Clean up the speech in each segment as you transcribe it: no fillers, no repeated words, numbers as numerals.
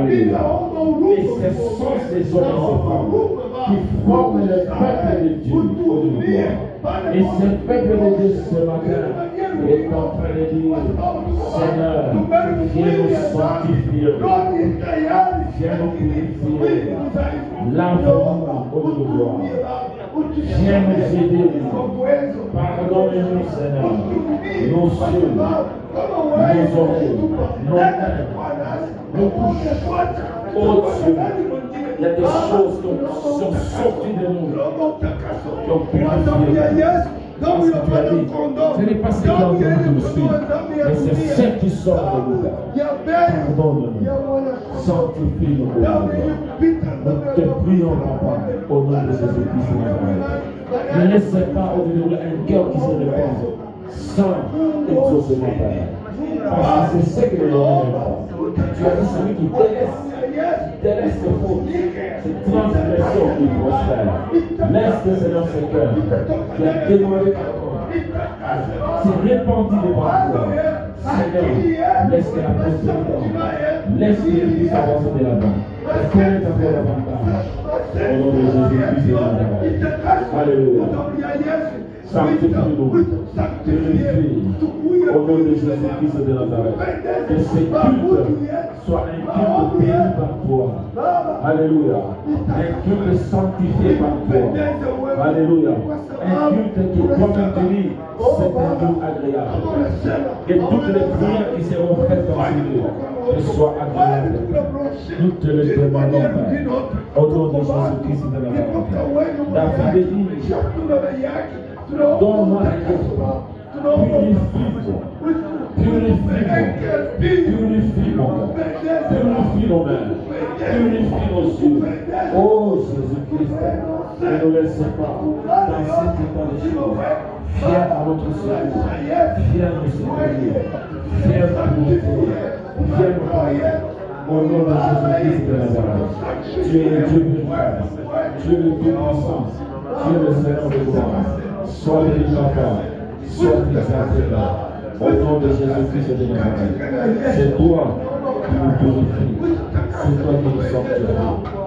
Alléluia. Et ce sont ces hommes et ces femmes qui forment le peuple de Dieu au gloire. Et ce peuple de Dieu ce matin est en train de dire, Seigneur, viens nous sanctifier, viens nous purifier, lave-nous au gloire. Viens nous aider, pardonne-nous Seigneur, nos yeux, nos oreilles, nos mains, nos bouches. Oh Dieu, il y a des choses qui sont sorties de nous, qui ont purifié. Parce que tu as dit, ce n'est pas ce qui est en train de nous suivre, mais c'est ce qui sort de nous. Pardonne-nous, sanctifie-nous. Nous te prions, Papa, au nom de Jésus-Christ. Ne laisse pas au-delà un cœur qui se répand sans exaucement, Père. Parce que c'est ce que le Lord n'aime pas. Tu as dit celui qui délaisse ses fautes, ses transgressions qui prospèrent. Laisse le Seigneur ce cœur qui a demandé pardon, s'est répandu devant toi. Seigneur, laisse que la postérité, laisse que l'Église avance de l'avant. Connaît encore davantage. Au nom de Jésus-Christ de Nazareth. Alléluia. Sanctifie-nous, purifie, au nom de Jésus-Christ de Nazareth. Que ce culte soit un culte béni par toi. Alléluia. Un culte sanctifié par toi. Alléluia. Un culte qui doit maintenir c'est un culte agréable. Que toutes les prières qui seront faites dans ce lieu soient agréables. Nous te le demandons, Père. Au nom de Jésus-Christ de Nazareth. David dit, donne-moi un cœur. Purifie mon cœur. Purifie nos mains. Purifie nos yeux. Oh Jésus-Christ, ne nous laisse pas dans cet état de choses. Viens à notre secours. Viens nous secourir. Viens nous purifier. Viens nous parler. Au nom de Jésus-Christ de Nazareth. Tu es le Dieu véritable. Tu es le Dieu puissant. Tu es le Seigneur de gloire. Sois béni, Papa. Sois exalté, au nom de Jésus-Christ de Nazareth. C'est toi qui nous purifies. C'est toi qui nous sanctifies.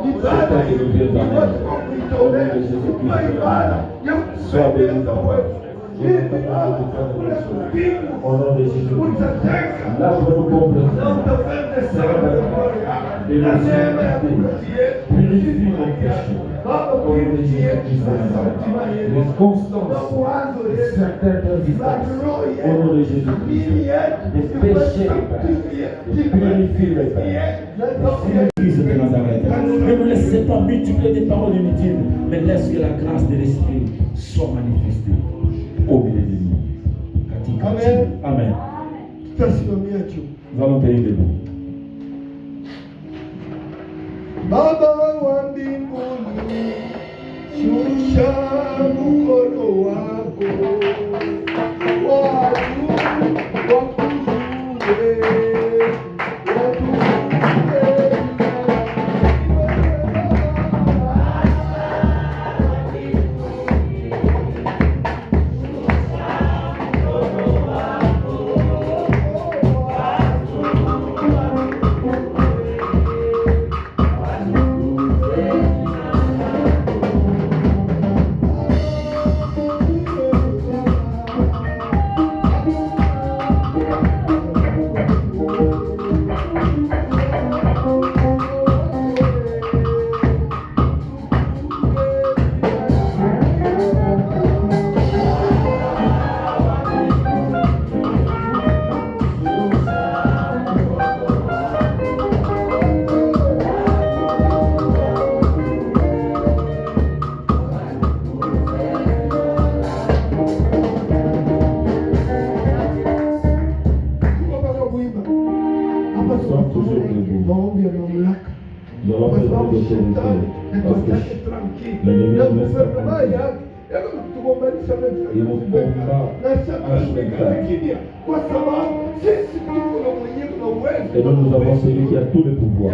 C'est toi qui nous viens d'amour. Au nom de Jésus-Christ de Nazareth. Sois béni, Papa. Au nom de Jésus-Christ. Lave-nous complètement. Et nos iniquités. Purifie nos péchés. Au nom de Jésus-Christ de Nazareth. Les constances, certaines résistances. Au nom de Jésus-Christ. Les péchés, purifie le Père. Jésus-Christ de Nazareth. Ne nous laissez pas multiplier des paroles inutiles, mais laisse que la grâce de l'Esprit soit manifestée au milieu de nous. Amen. Amen. Nous allons payer debout. Baba wa mbinguni, shusha mkono wako, watu wakujue. Et donc nous avons celui qui a tout le pouvoir.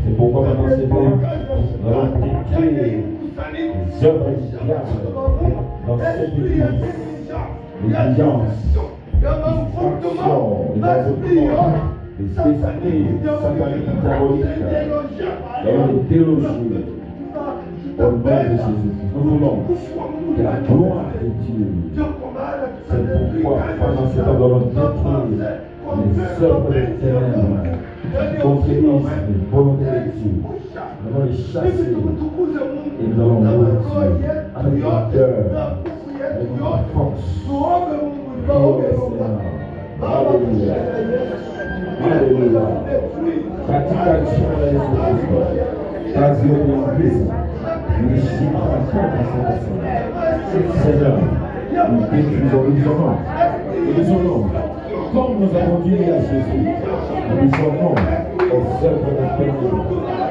C'est pourquoi maintenant c'est bon. Nous allons détruire les œuvres du diable dans cette église. Les alliances, les fractions, les affrontements, l'esprit satanique, diabolique, est délogé au nom de Jésus-Christ. Nous voulons que la gloire de Dieu, c'est pourquoi pendant ce temps, nous allons détruire les œuvres des ténèbres, contre les volontés de Dieu. Nous allons les chasser et nous allons louer Dieu avec notre cœur, avec notre force. Oh Seigneur, alléluia, alléluia. Pratication de l'Esprit, grâce de l'Église, nous décidons à faire Seigneur, nous détruisons nous nom, comme nous avons dit à Jésus, nous disons non aux œuvres de péché,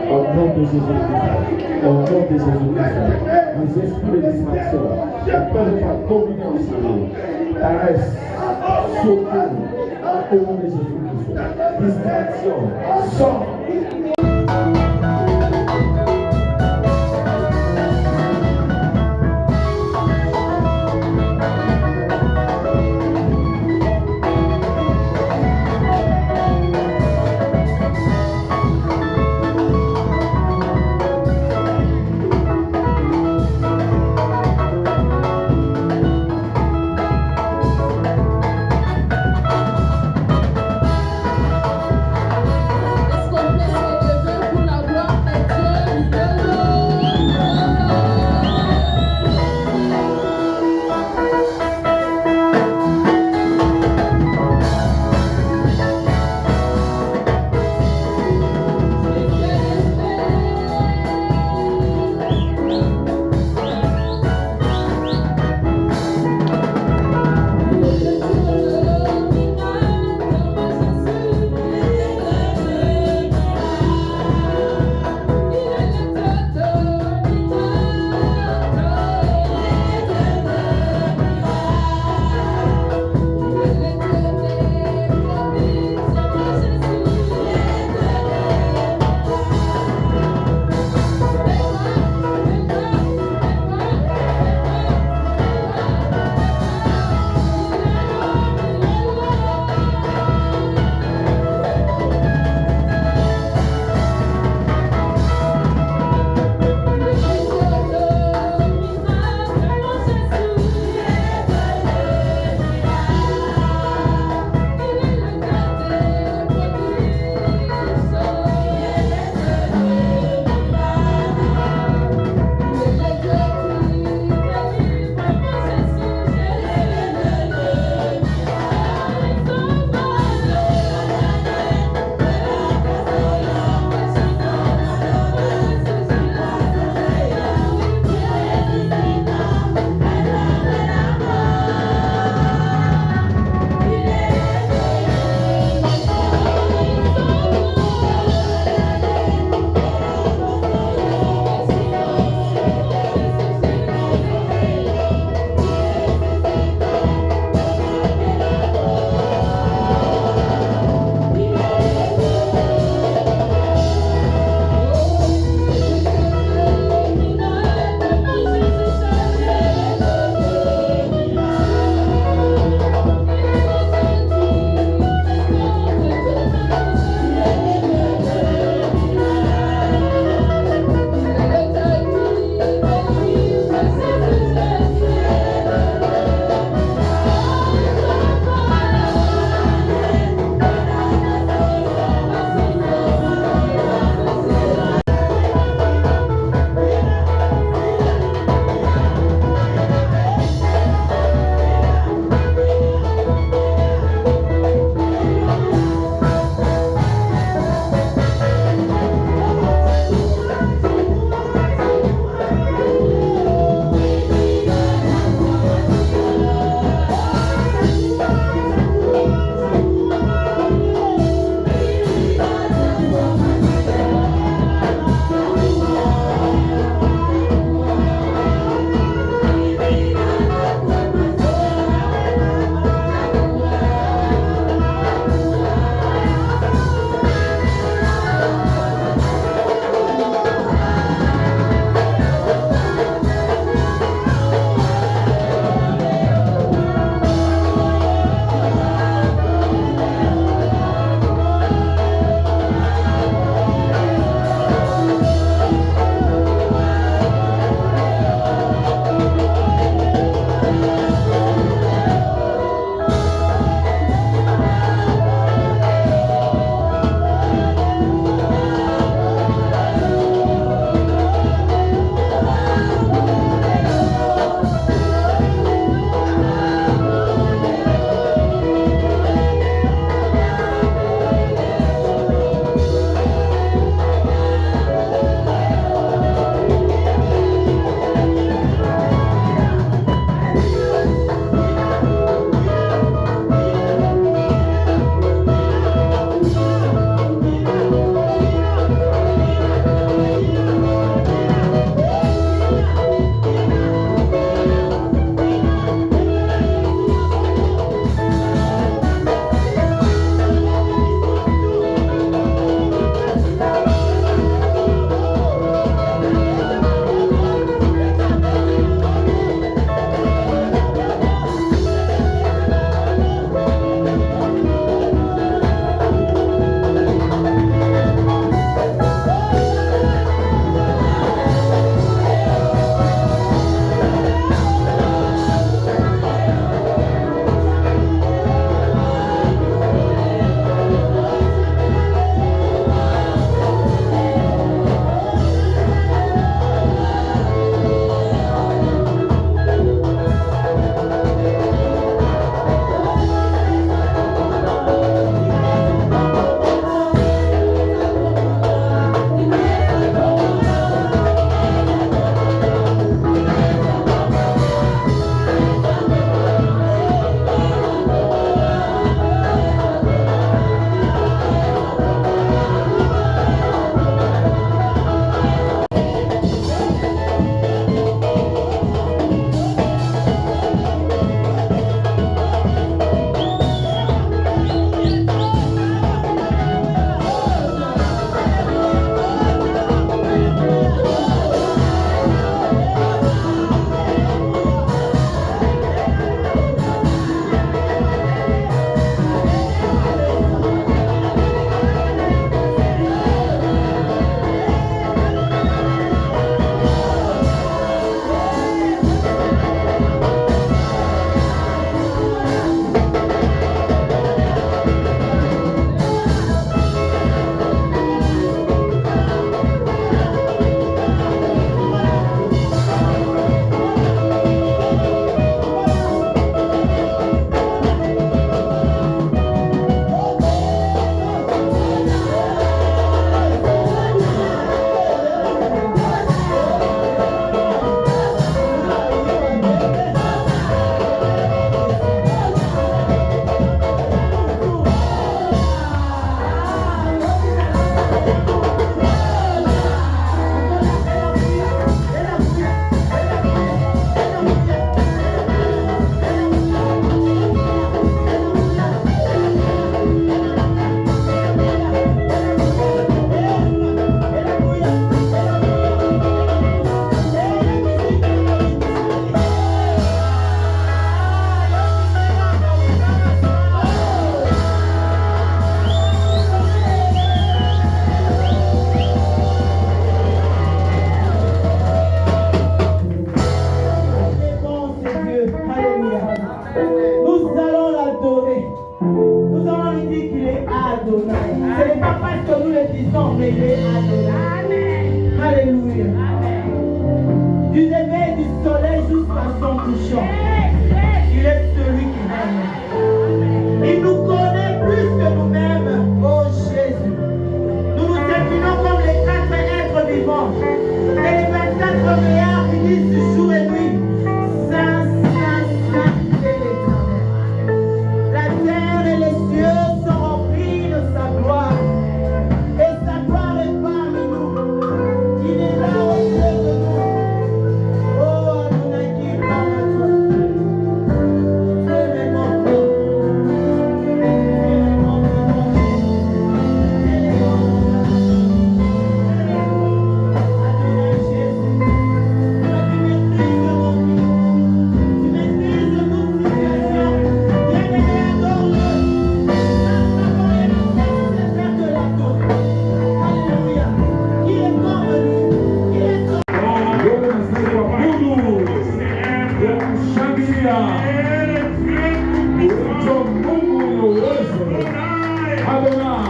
au nom de Jésus-Christ, au nom de Jésus-Christ, nous esprits de distraction, ne peuvent pas dominer en ce arrête, sauter, au nom de Jésus-Christ, distraction, sort. Est-ce qu'on peut se puissant mêlé à Adonai. Alléluia. Du lever du soleil jusqu'à son couchant, il est celui qui règne. Il nous connaît plus que nous-mêmes, oh Jésus. Nous nous inclinons comme les 4 êtres vivants et les 24 milliards qui disent du jour et nuit, Saint, Saint, Saint est l'Éternel. La terre et les cieux sont remplis de sa gloire, et sa gloire est parmi nous. Il est là au milieu de nous. Oh Adonai, qui parle à toi. Tu es vraiment bon. Tu es vraiment bon. Tu es vraiment bon. Adonai Jésus, toi tu maîtrises nos vies. Tu maîtrises toute situation. Bien-aimé, adore-le. C'est faire de la côte. Alléluia. Qui est comme lui? Qui est comme Wewe unastahili kuabudu, kumshangilia. Ulicho Mungu mwenye uwezo. Adonai,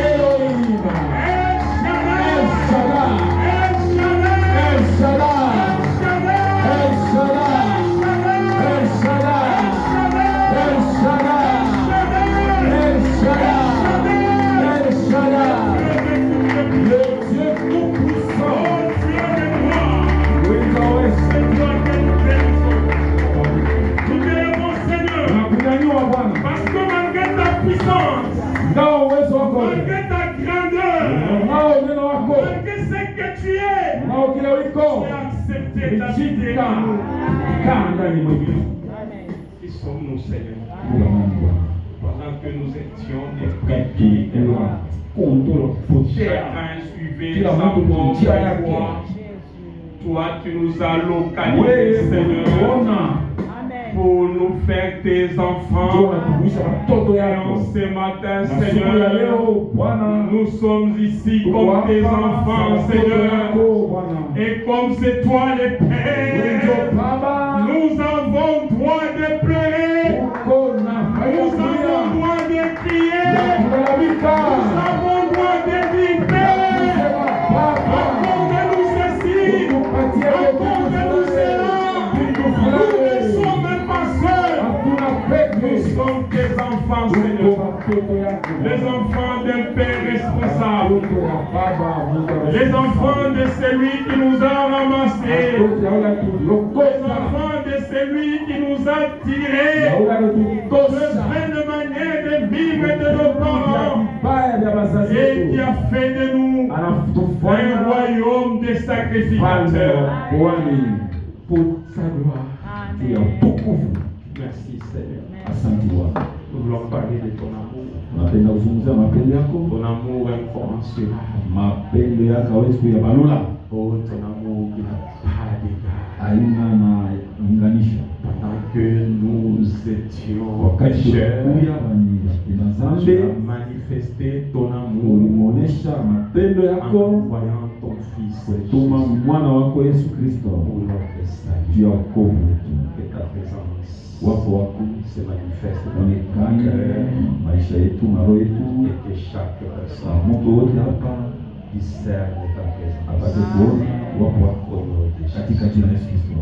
Elohim, El Shaddai, El Shaddai, El Shaddai, El Shaddai, El Shaddai, El Shaddai, El Shaddai. Le Dieu tout-puissant. Oui, tunakunyanyua Bwana, ngao uwezo wako, ngao neno wako, ngao kila uliko, umejika kaa ndani mwetu. Qui sommes-nous, Seigneur? Mungu Pendant que nous étions des kati ewa kondoro potea chacun suivait kila sa mtu propre njia yake. voie. Toi, tu nous as localisés, Wewe Seigneur, unaona pour nous faire tes ndio enfants. unatumisha watoto Et en yako. ce matin, Na siku ya Seigneur, leo Bwana, nous sommes ici tuko comme tes hapa enfants, watoto Seigneur. yako Bwana. Et comme c'est toi le Wewe Père, ndio Baba, nous avons droit de pleurer. uko na faida Nous avons kulia droit de na prier. kulalamika. Nous avons droit de dire Père. Sema Baba, Accorde-nous ceci. utupatie Accorde-nous cela. vitu Nous ne fulani. sommes pas seuls. Hakuna Nous peke, sommes tes enfants, uko Seigneur. watoto yako. Les enfants d'un Père responsable. Watoto ya Baba, Mungu wa Les enfants de celui qui nous a ramassés. watoto ya ule Les tulokosa, enfants de celui qui nous a tirés. ya ule De tulikosa, pleine manière de vivre de nos parents. vibaya vya wazazi Et qui wetu, a fait de nous un anatufanya royaume de falme sacrificateurs. wa kuhani pour sa gloire, juu ya utukufu. Merci Seigneur. Asante Bwana, Nous voulons parler de ton amour. napenda kuzungumzia mapendo yako, Ton amour incommensurable. mapendo yako hawezi kuyabalula, Oh, ton amour qui n'a pas d'égal. haina na linganisha. Pendant que nous étions Wakati pécheurs, tulikuwa ina tu dhambi, as manifesté ton amour ulimuonesha mapendo en yako envoyant ton Fils tuma Jésus mwana wako Yesu Kristo pour notre salut. juu ya wokovu wetu. Que ta présence Wako wako se manifeste dans nos onekane cœurs maisha yetu na roho yetu, et que chaque na personne mtu wote hapa discerne ta apate présence. kuona wako wako Au nom de katika Jésus. jina la Yesu Kristo.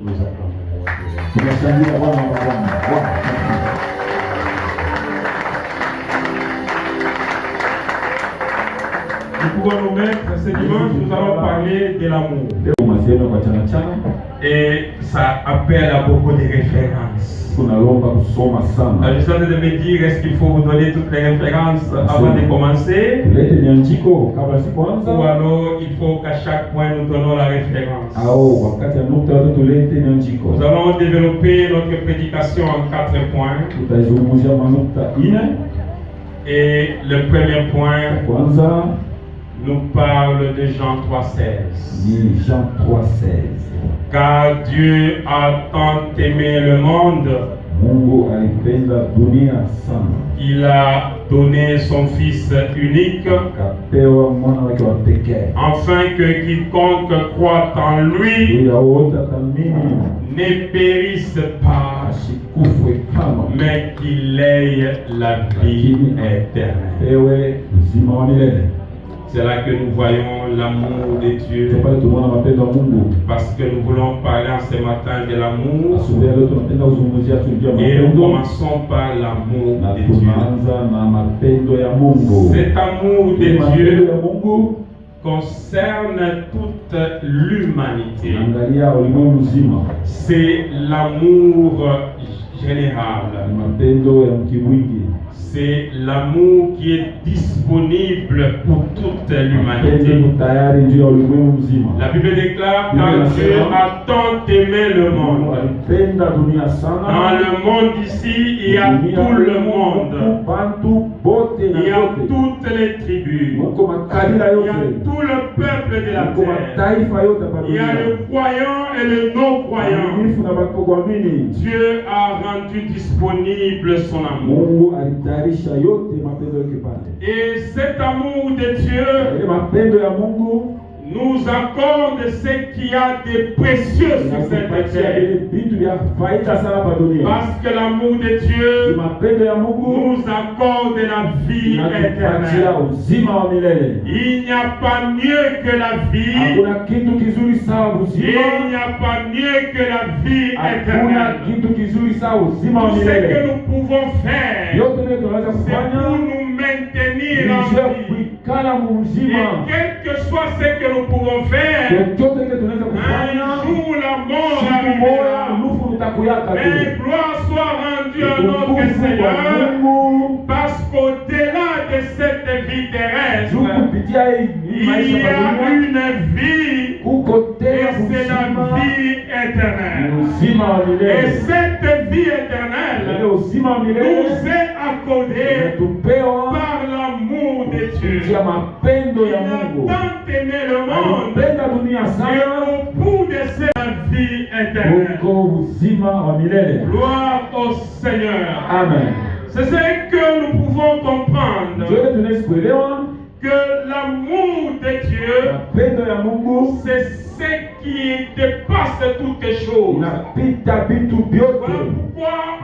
Nous acclamons la gloire. Tunashangilia Bwana wa Bwana. Bwana. Nous pouvons nous mettre ce dimanche, nous allons parler de l'amour. Leo masema kwa chana chana Et ça appelle à beaucoup de références. tunalomba kusoma sana. Je suis en train de me dire, est-ce qu'il faut vous donner toutes les références avant de commencer? Tulete miandiko kabla Ou sikuanza alors il faut qu'à chaque point nous donnons la référence. au wakati ya nukta yote tulete miandiko. Nous allons développer notre prédication en 4 points. Tutazungumzia manukta ine. Et le premier point Kwanza nous parle de Jean 3,16. ni Jean 3:16. Car Dieu a tant aimé le monde Mungu alipenda dunia sana, qu'il a donné son Fils unique, kapewa mwana wake wa pekee, afin que quiconque croit en lui juu ya wote atamini ne périsse pas, asikufe kama mais qu'il ait la vie éternelle. pewe uzima wa milele. C'est là que nous voyons l'amour de Dieu. Ndipo pale tunaona mapendo ya Mungu. Parce que nous voulons parler en ce matin de l'amour. Asubuhi ya leo tunapenda kuzungumzia juu ya Et nous mapendo. commençons par l'amour Na de Dieu. tunaanza na mapendo ya Mungu. Cet amour de Mapendo Dieu ya Mungu concerne toute l'humanité. angalia ulimwengu mzima. C'est l'amour général. Ni mapendo ya mkimwingi. C'est l'amour qui est disponible pour toute l'humanité. Mapendo tayari juu ya ulimwengu mzima. La Bible déclare car Dieu a tant aimé le monde. Alipenda dunia sana. Dans le monde ici, il y a tout le monde. Bantu bote na Il y a yote. toutes les tribus. Muko makabila Il y a yote. tout le peuple de la Muko terre. mataifa yote hapa Il y a duniani. le croyant et le non-croyant. Waaminifu na wasiokuamini. Dieu a rendu disponible son amour. Mungu alitayarisha yote mapendo yake pale. Et cet amour de Dieu Ile mapendo ya Mungu nous accorde ce qu'il y a de précieux sur cette inakupatia terre. vile vitu vya faida sana hapa dunia. Parce que l'amour de Ile Dieu mapendo ya Mungu nous accorde la vie inatupatia éternelle. uzima wa milele. Il n'y a pas mieux que la vie. Hakuna kitu kizuri sawa Il uzima. n'y a pas mieux que la vie Hakuna éternelle. kitu kizuri sawa uzima wa Tout ce que milele. nous pouvons faire, Yote ndio tunaweza c'est pour kufanya nous maintenir en nije vie. kuikala mu uzima. Et quel que soit ce que nous pouvons faire, Chochote kile tunaweza un kufanya jour la mort siku moja arrivera. nufu utakuyaka tu. Mais gloire soit rendue à notre Utukufu wa Seigneur, Mungu parce qu'au-delà de cette vie juu terrestre, kupitia hii il maisha y a ya dunia une vie, kuko et tena c'est la uzima, vie éternelle. uzima wa Et milele. cette vie Ile éternelle uzima wa milele nous est accordée inatupewa par l'amour de Dieu. kupitia mapendo Il ya a Mungu. tant aimé le monde, Alipenda dunia et sana au bout de cette vie éternelle. kuko uzima wa milele. Gloire au Seigneur. Amen. C'est ce que nous pouvons comprendre, Ndio tunaweza kuelewa que l'amour de Dieu, mapendo ya Mungu c'est ce qui dépasse toutes choses. inapita vitu Voilà vyote.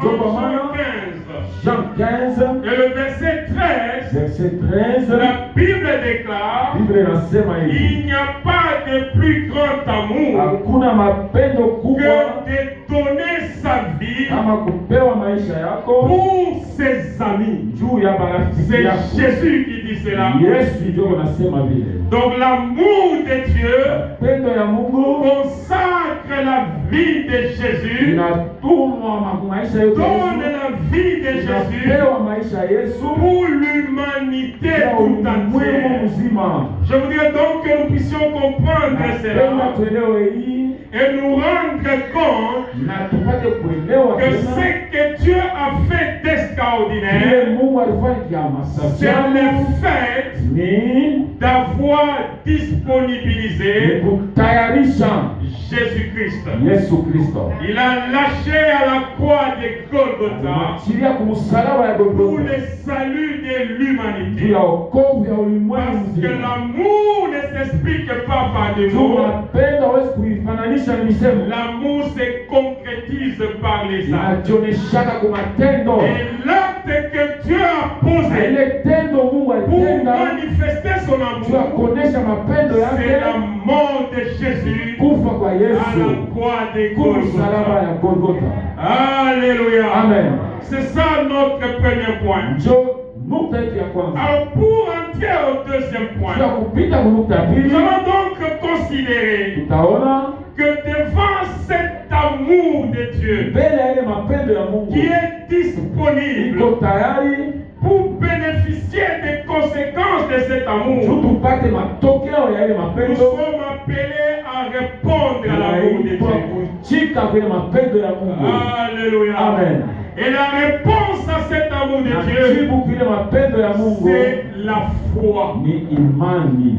pourquoi en Jean 15 Jean 15 et le verset 13, verset 13, la Bible déclare: Biblia inasema hivi: il n'y a pas de plus grand amour hakuna mapendo kubwa que de donner sa vie kama kupewa maisha yako pour ses amis. juu ya marafiki C'est yako. Jésus qui dit cela. Yesu ndio anasema vile. Donc l'amour de Dieu Pendo ya Mungu consacre la vie de Jésus, inatumwa maisha yote ya donne Yesu, la vie de Jésus inapewa maisha ya Yesu pour l'humanité ya tout ulimwengu entière. mzima. Je voudrais donc que nous puissions comprendre Napenda cela tuelewe hii et nous rendre compte na tupate kuelewa que tena ce que Dieu a fait vile d'extraordinaire, Mungu alifanya c'est kiamasafyano le fait ni d'avoir disponibilisé kutayarisha Jésus-Christ. Yesu Kristo. Il a lâché à la croix de Golgotha Achilia kumsalaba ya pour Golgotha le salut de juu l'humanité. ya wokovu ya ulimwengu Parce que mzima. l'amour ne s'explique pas par des Juu mots. mapendo hawezi kuifananisha na misemo, L'amour se concrétise par les actes. inajionyeshaka kwa matendo. Et l'acte que Dieu a Na posé ile tendo Mungu pour alitenda manifester son juu ya amour, kuonesha mapendo c'est la yake, mort de Jésus kufa kwa à la Yesu croix de kumsalaba Golgotha. ya Golgotha. Alléluia. Amen. C'est ça notre premier point. Njo nukta yetu ya kwanza. Alors pour entrer au deuxième Juu ya point, kupita kwa nukta ya pili, nous allons donc considérer tutaona que devant cet amour de Dieu mbele ya ile mapendo ya Mungu qui est disponible iko tayari pour bénéficier des conséquences de cet juu amour, tupate matokeo ya ile nous mapendo sommes appelés à répondre à l'amour de kwa Dieu. kuchika kwenye mapendo ya Mungu. Alléluia. Amen. Et la réponse à cet amour de Na Dieu, jibu kile mapendo ya Mungu c'est la foi. ni imani.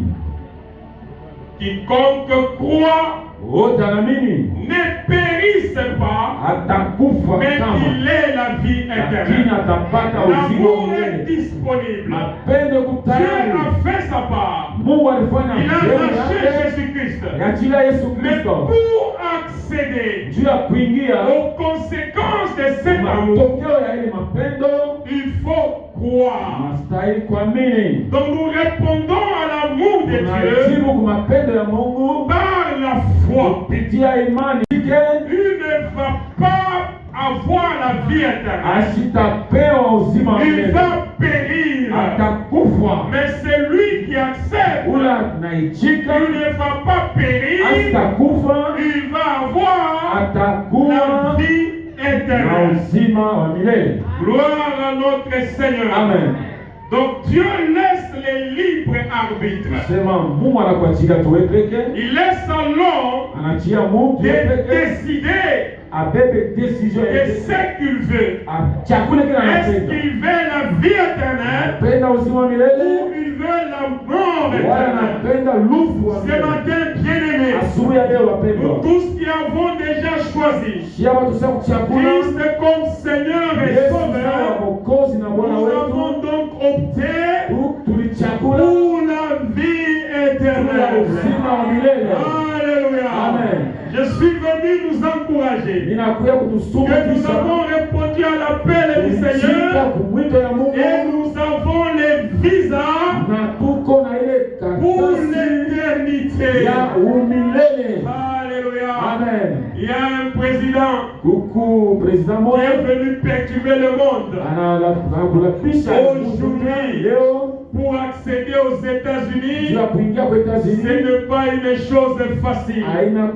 Quiconque croit Wote anaamini ne périsse pas, atakufa mais kama, il est la vie lakini éternelle. atapata uzima wa L'amour est milele. disponible. Mapendo Dieu kutayari, a fait sa part. Mungu alifanya Il a sehemu lâché yake, Jésus-Christ. yachilia Yesu Mais Kristo pour accéder juu ya kuingia aux conséquences de cet amour, matokeo ya ile mapendo. il faut croire. Unastahili kuamini. Donc nous répondons à l'amour de Dieu Unajibu kwa mapendo ya Mungu par la foi. kupitia imani. Il ne va pas avoir la vie éternelle. Asitapewa uzima wa Il milele. va périr. Atakufa. Mais celui qui accepte, Ula naichika. il ne va pas périr. Asitakufa. Il va avoir Atakuwa la vie na éternelle. uzima wa milele. Gloire à notre Seigneur. Amen. Donc Dieu laisse les libres arbitres. Sema Mungu anakuachilia tuwe peke. Il laisse à l'homme Anachia Mungu tuwe de peke. décider Abebe decision de yake. ce qu'il veut. Chakula kile Est-ce anapenda. qu'il veut la vie éternelle Anapenda uzima wa ou milele. il veut la mort Wala éternelle? anapenda lufu wa Ce milele. matin, bien-aimés, Asubuhi ya leo nous wapendwa. tous qui avons déjà choisi Shia tusema kuchakula. Christ comme Seigneur et Yesu sawa Sauveur, Mwokozi na Bwana nous wetu. avons donc opté Tulichakula pour la vie tuna éternelle. uzima wa milele. Alléluia. Amen. Je suis venu nous encourager Ninakuya kutusuma que nous kisha. avons répondu à l'appel du Tulichika Seigneur kumwito ya Mungu. et nous avons les visas Na tuko na ile pour karatasi l'éternité. ya umilele. Alléluia. Amen. Il y a un président Kuku president qui moja est venu perturber le monde anakulapisha Aujourd'hui, leo pour accéder aux juu États-Unis. ya kuingia kwa Ce États-Unis. n'est pas une chose facile. Haina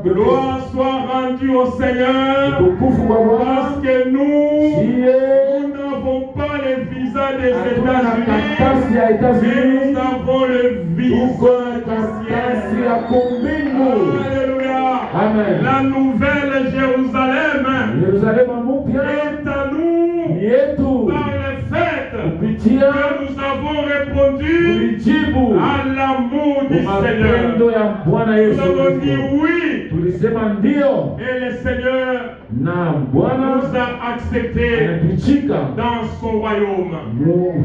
Gloire soit rendue au Seigneur utukufu kwa Bwana. parce que nous Sie n'avons pas le visa des hatuna États-Unis, karatasi ya mais États-Unis. nous avons le Tuko visa na du karatasi ciel. ya kumbingu. Alléluia. Amen. La nouvelle Jérusalem Yerusalemu mpya est à nous ni yetu. par le fait Kupitia que nous avons répondu tulijibu à l'amour du Seigneur. mapendo ya Bwana Yesu Nous avons dit Kristo. oui Tulisema ndio et le Seigneur na Bwana nous a acceptés anatuchika dans son royaume.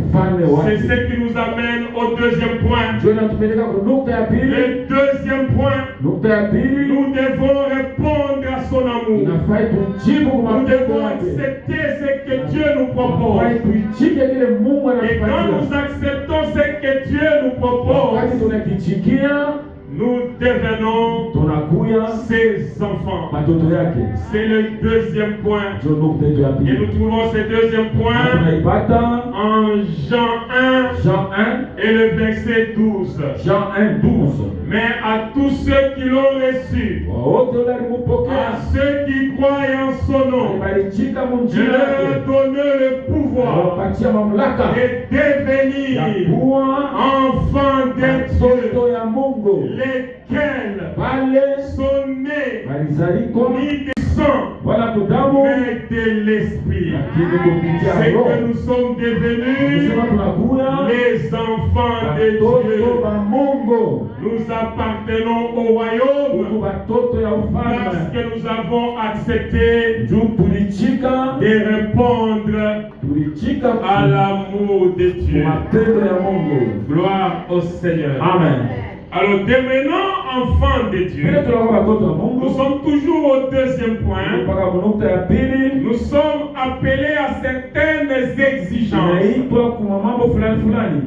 mfalme C'est wake. ce qui nous amène au deuxième point. Ndio inatupeleka kwa nukta ya pili. Le deuxième point, Nukta ya pili nous devons répondre à son amour. inafai tujibu kwa Nous mapendo devons yake. accepter ce que Dieu nous propose. Inafai tuichike kile Mungu Et quand nous anatupatia. acceptons ce que Dieu nous propose, Wakati tunakichikia nous devenons tunakuya ses enfants. watoto yake. C'est le deuxième point. Ndio nukta yetu ya Et pili. nous trouvons ce deuxième Na point tunaipata en Jean 1 Jean 1, et le verset 12. Jean 1, 12. Mais à tous ceux qui l'ont reçu, Wote à walimpokea ceux qui croient en son nom, walichika je munjia leur ai yake. donné le pouvoir Wapatia mamlaka de devenir ya kuwa enfants de Dieu, watoto ya Mungu. lesquels Wale sont nés walizalikwa ni du sang, wala kudamu, mais de l'esprit. lakini kupitia C'est que Roho. nous sommes devenus Kusema tunakuya les enfants de watoto Dieu. wa Mungu. Nous appartenons au royaume Tuko watoto ya parce ufalme. que nous avons accepté Juu tulichika, de répondre tulichika à l'amour de Dieu. mapendo ya Mungu. Gloire au Seigneur. Amen. Alors, devenant enfants de Vile Dieu, tunakuwa watoto wa nous Mungu. sommes toujours au deuxième point. Mpaka nukta ya pili. Nous sommes appelés à certaines exigences. Tunaitwa kwa mambo fulani fulani.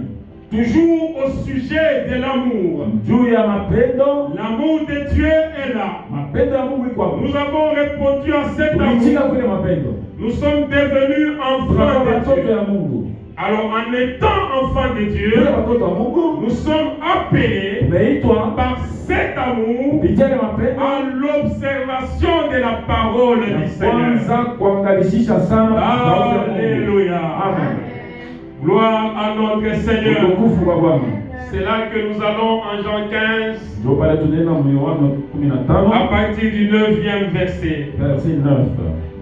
Toujours au sujet de l'amour. Juu ya mapendo. L'amour de Dieu est là. Mapendo ya Mungu iko hapo. Nous avons répondu à cet Tulichika amour. kule mapendo. Nous sommes devenus Tunakuwa enfants de watoto Dieu. ya Mungu. Alors, en étant enfants de Kule Dieu, watoto wa Mungu. nous sommes appelés Tumeitwa par cet amour kupitia ile mapendo. à l'observation de la parole du Ya Seigneur. kwanza kuangalishisha sana. Alléluia. Amen. Gloire à notre Seigneur. Utukufu kwa Bwana. C'est là que nous allons en Jean 15, Ndio pale tunaenda Yohana 15 à partir du 9e verset. verset 9.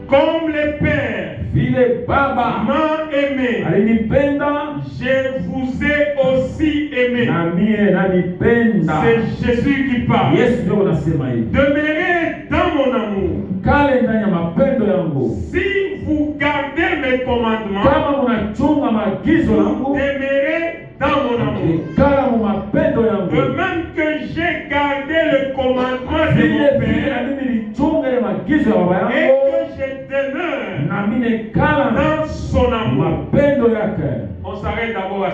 Comme le Père Vile Baba m'a aimé, alinipenda je vous ai aussi aimé. na mie nanipenda. C'est Jésus qui parle. Yesu ndio anasema hivi. Demeurez dans mon amour. Kale ndani ya mapendo yangu. Si vous gardez mes commandements, Kama unachunga maagizo vous yangu, demeurez dans mon amour. kala mu mapendo De yangu. même que j'ai gardé le commandement de Vile mon vile na Père mimi nilichunga ile maagizo ya baba et yangu, que je demeure na mimi kala dans son amour. mapendo yake.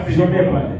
ce J'en ai niveau-là. parlé.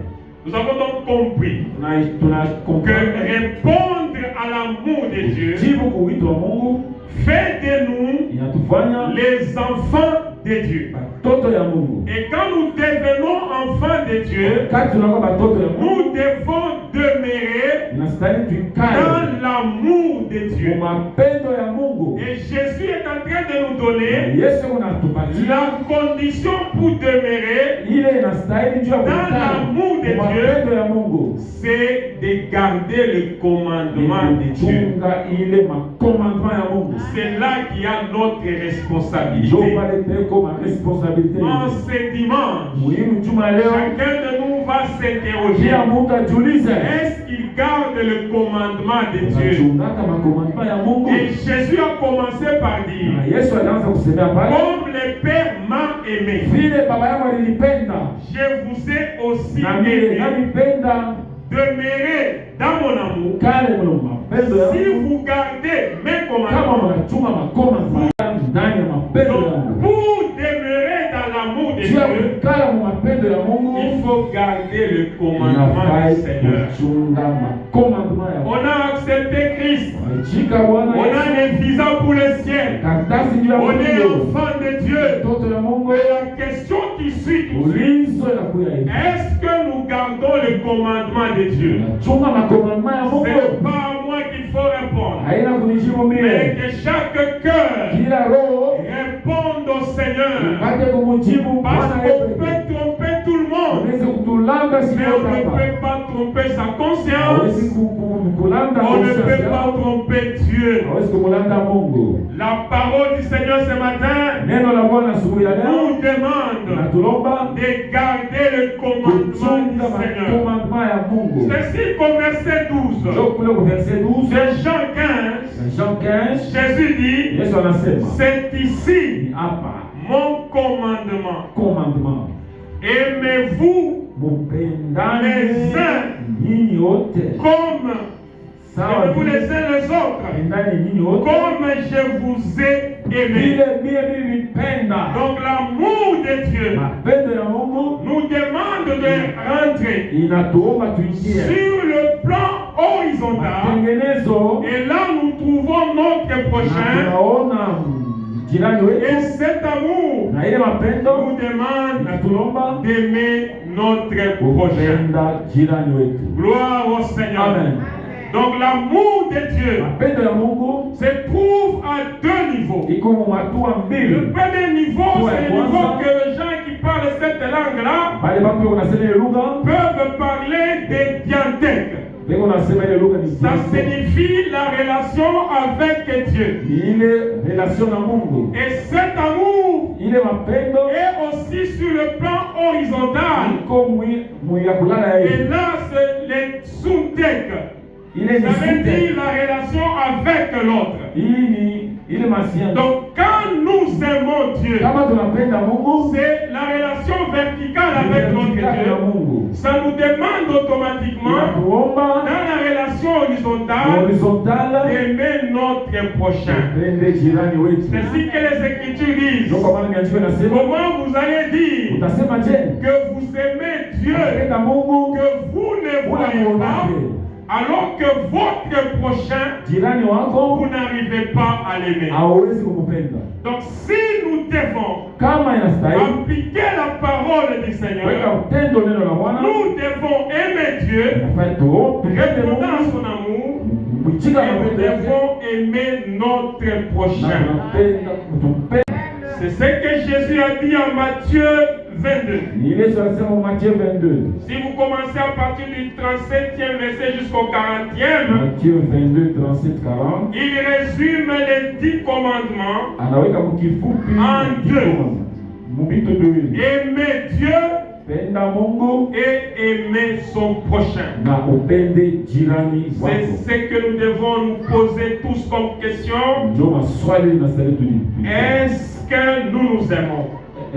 Nous avons donc compris On a compris. que répondre à l'amour de Dieu Jibu kuitwa Mungu fait de nous inatufanya les enfants de Dieu. batoto ya Mungu. Et quand nous devenons enfants de Dieu, Wakati tunakuwa batoto ya Mungu, nous devons demeurer inastahili tuikae dans l'amour de Dieu. kwa mapendo ya Mungu. Et Jésus est en train de nous donner Yesu unatupatia la condition pour demeurer, ile inastahili juu ya dans l'amour de kwa Dieu, mapendo ya Mungu. c'est de garder le commandement de Dieu. Kuchunga ile makomandement ya Mungu. C'est là qu'il y a notre Ndio responsabilité. pale peko ma responsabilité. En ce dimanche, Muhimu juma leo chacun de nous va s'interroger. kila mtu ajiulize, Est-ce qu'il garde le commandement de Dieu? unachungaka makomandement ya Mungu? Et Jésus a commencé par dire, Na Yesu alianza kusemea pale, comme le Père m'a aimé, vile baba yangu alinipenda je vous ai aussi na mimi aimé. nanipenda. Demeurez dans mon amour. Kale mlo mapendo ya Si Mungu. vous gardez mes Kama commandements, mnachunga makomandement ndani ya mapendo ya donc Mungu, pour demeurer dans l'amour de juu ya Dieu, kukala mu mapendo ya Mungu, il faut garder le commandement inafai du Seigneur. kuchunga makomandement ya Mungu. On a accepté Christ. Wajika Bwana On a Yesu. un visa pour le ciel. Karatasi juu ya On est Mungu. enfant de Dieu. Mtoto ya Mungu. Mais la question qui suit tout de suite, Ulizo inakuya hivi. est-ce que nous gardons le commandement de Dieu? Chunga makomandement ya Ce Mungu. n'est pas à moi qu'il faut répondre, Haina kunijibu mais mimi. que chaque cœur Kila roho réponde au Seigneur. ipate kumujibu Parce Bwana qu'on Yesu. peut tromper tout le monde, Unaweza kutulanga mais sio on ne hapa. peut pas tromper sa conscience. Hawezi kulanda On ne conscience peut yako. pas tromper Dieu. Hawezi kumulanda Mungu. La parole du Seigneur ce matin Neno la Bwana asubuhi ya leo nous demande natulomba de garder le commandement kuchunga du Seigneur. makomandement ya Mungu. Ceci au verset 12. Ndio kule kwa verset 12 De Jean 15, Jean 15 Jésus dit, Yesu anasema c'est ici ni hapa mon commandement. commandement Aimez-vous mupendane Les uns nyinyi wote comme sawa aimez-vous les vile uns les autres, pendane nyinyi wote comme je vous ai aimé. vile mimi nilipenda. Donc l'amour de Dieu Mapendo ya Mungu nous demande de rentrer inatuomba tuingie sur le plan horizontal. matengenezo, Et là, nous trouvons notre na prochain. tunaona jirani Et wetu, cet amour na ile nous mapendo demande inatulomba d'aimer notre prochain. kupenda jirani wetu. Gloire au Seigneur. Amen. Donc l'amour de Dieu Mapendo ya Mungu se trouve à deux niveaux. iko mu hatua Le mbili. premier niveau, Ouais, c'est le moi, niveau ça. que les gens qui parlent cette langue-là Bale batu wanasema ile lugha, peuvent parler des dianthèques. beko nasema ile lugha ni Ça Kristo. signifie la relation avec Dieu. Ni ile relation na Mungu. Et cet amour Ile mapendo est aussi sur le plan horizontal. iko mu ya kulala ya Et hivi. là, c'est les sous-tèques. Ile ni Ça veut dire sute. la relation avec l'autre. Hii ni ile masiana. Donc, quand nous aimons Dieu, Kama tunapenda Mungu, c'est la relation verticale avec notre ya Dieu. Mungu. Ça nous demande automatiquement, Inatuomba dans la relation horizontale, horizontale d'aimer notre prochain. pende jirani wetu. C'est ce que les Écritures disent. Ndio kwa maana niandiko nasema Comment vous allez dire utasema je, que vous aimez Dieu, penda Mungu que vous ne voyez pas, alors que votre prochain, jirani wako vous n'arrivez pas à l'aimer. hawezi kumupenda. Donc, si nous devons Kama inastahili appliquer la parole du weka Seigneur, utendo neno la Bwana, nous devons aimer Dieu, inafaa tupende répondant à Mungu, son amour, kuchika et nous mapendo yake devons aimer notre na prochain. tunapenda kutumpenda. C'est ce que Jésus a dit en Matthieu 22. Ni ile tunasema Matthieu 22. Si vous commencez à partir du 37e verset jusqu'au 40e, Matthieu 22 37 40 il résume les 10 commandements. anaweka mkifupi En deux. mubito mbili. Aimer Dieu Penda Mungu et aimer son prochain. na upende jirani C'est wako. ce que nous devons nous poser tous comme question. Ndio maswali linastahili tujibu. Est-ce que nous nous aimons?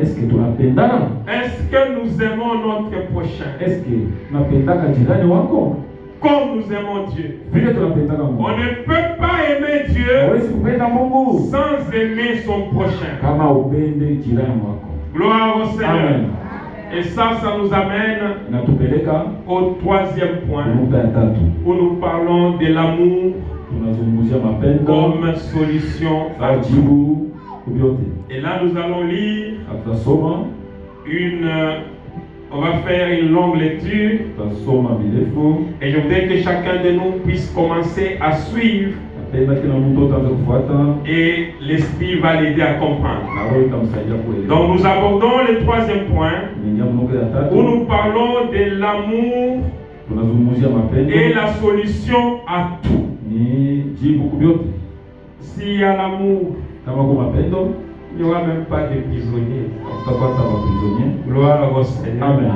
Est-ce que tunapendana? Est-ce que nous aimons notre prochain? Est-ce que tunapendaka jirani wako? Comme nous aimons Dieu. Vile tunapendaka Mungu. On ne peut pas aimer Dieu Hawezi kupenda Mungu sans aimer son prochain. kama upende jirani wako. Gloire au Seigneur. Amen. Et ça nous amène inatupeleka au troisième point nukta ya tatu. où nous parlons de l'amour Tunazungumzia mapendo comme solution à au tout. jibu kubyote. Et là, nous allons lire Tutasoma on va faire une longue lecture. tutasoma birefu. Et je voudrais que chacun de nous puisse commencer à suivre. Napenda kila mtu ataanza kufuata Et l'Esprit va l'aider à comprendre. na roho itamsaidia kuelewa. Donc nous abordons le troisième point Tunaingia mnukta ya tatu. où nous parlons de l'amour Tunazungumzia mapendo et la solution à tout. ni jibu kubyote. S'il y a l'amour, Kama kwa mapendo il n'y aura même pas de prisonniers. tutapata maprisonnier. Gloire au Seigneur. Amen.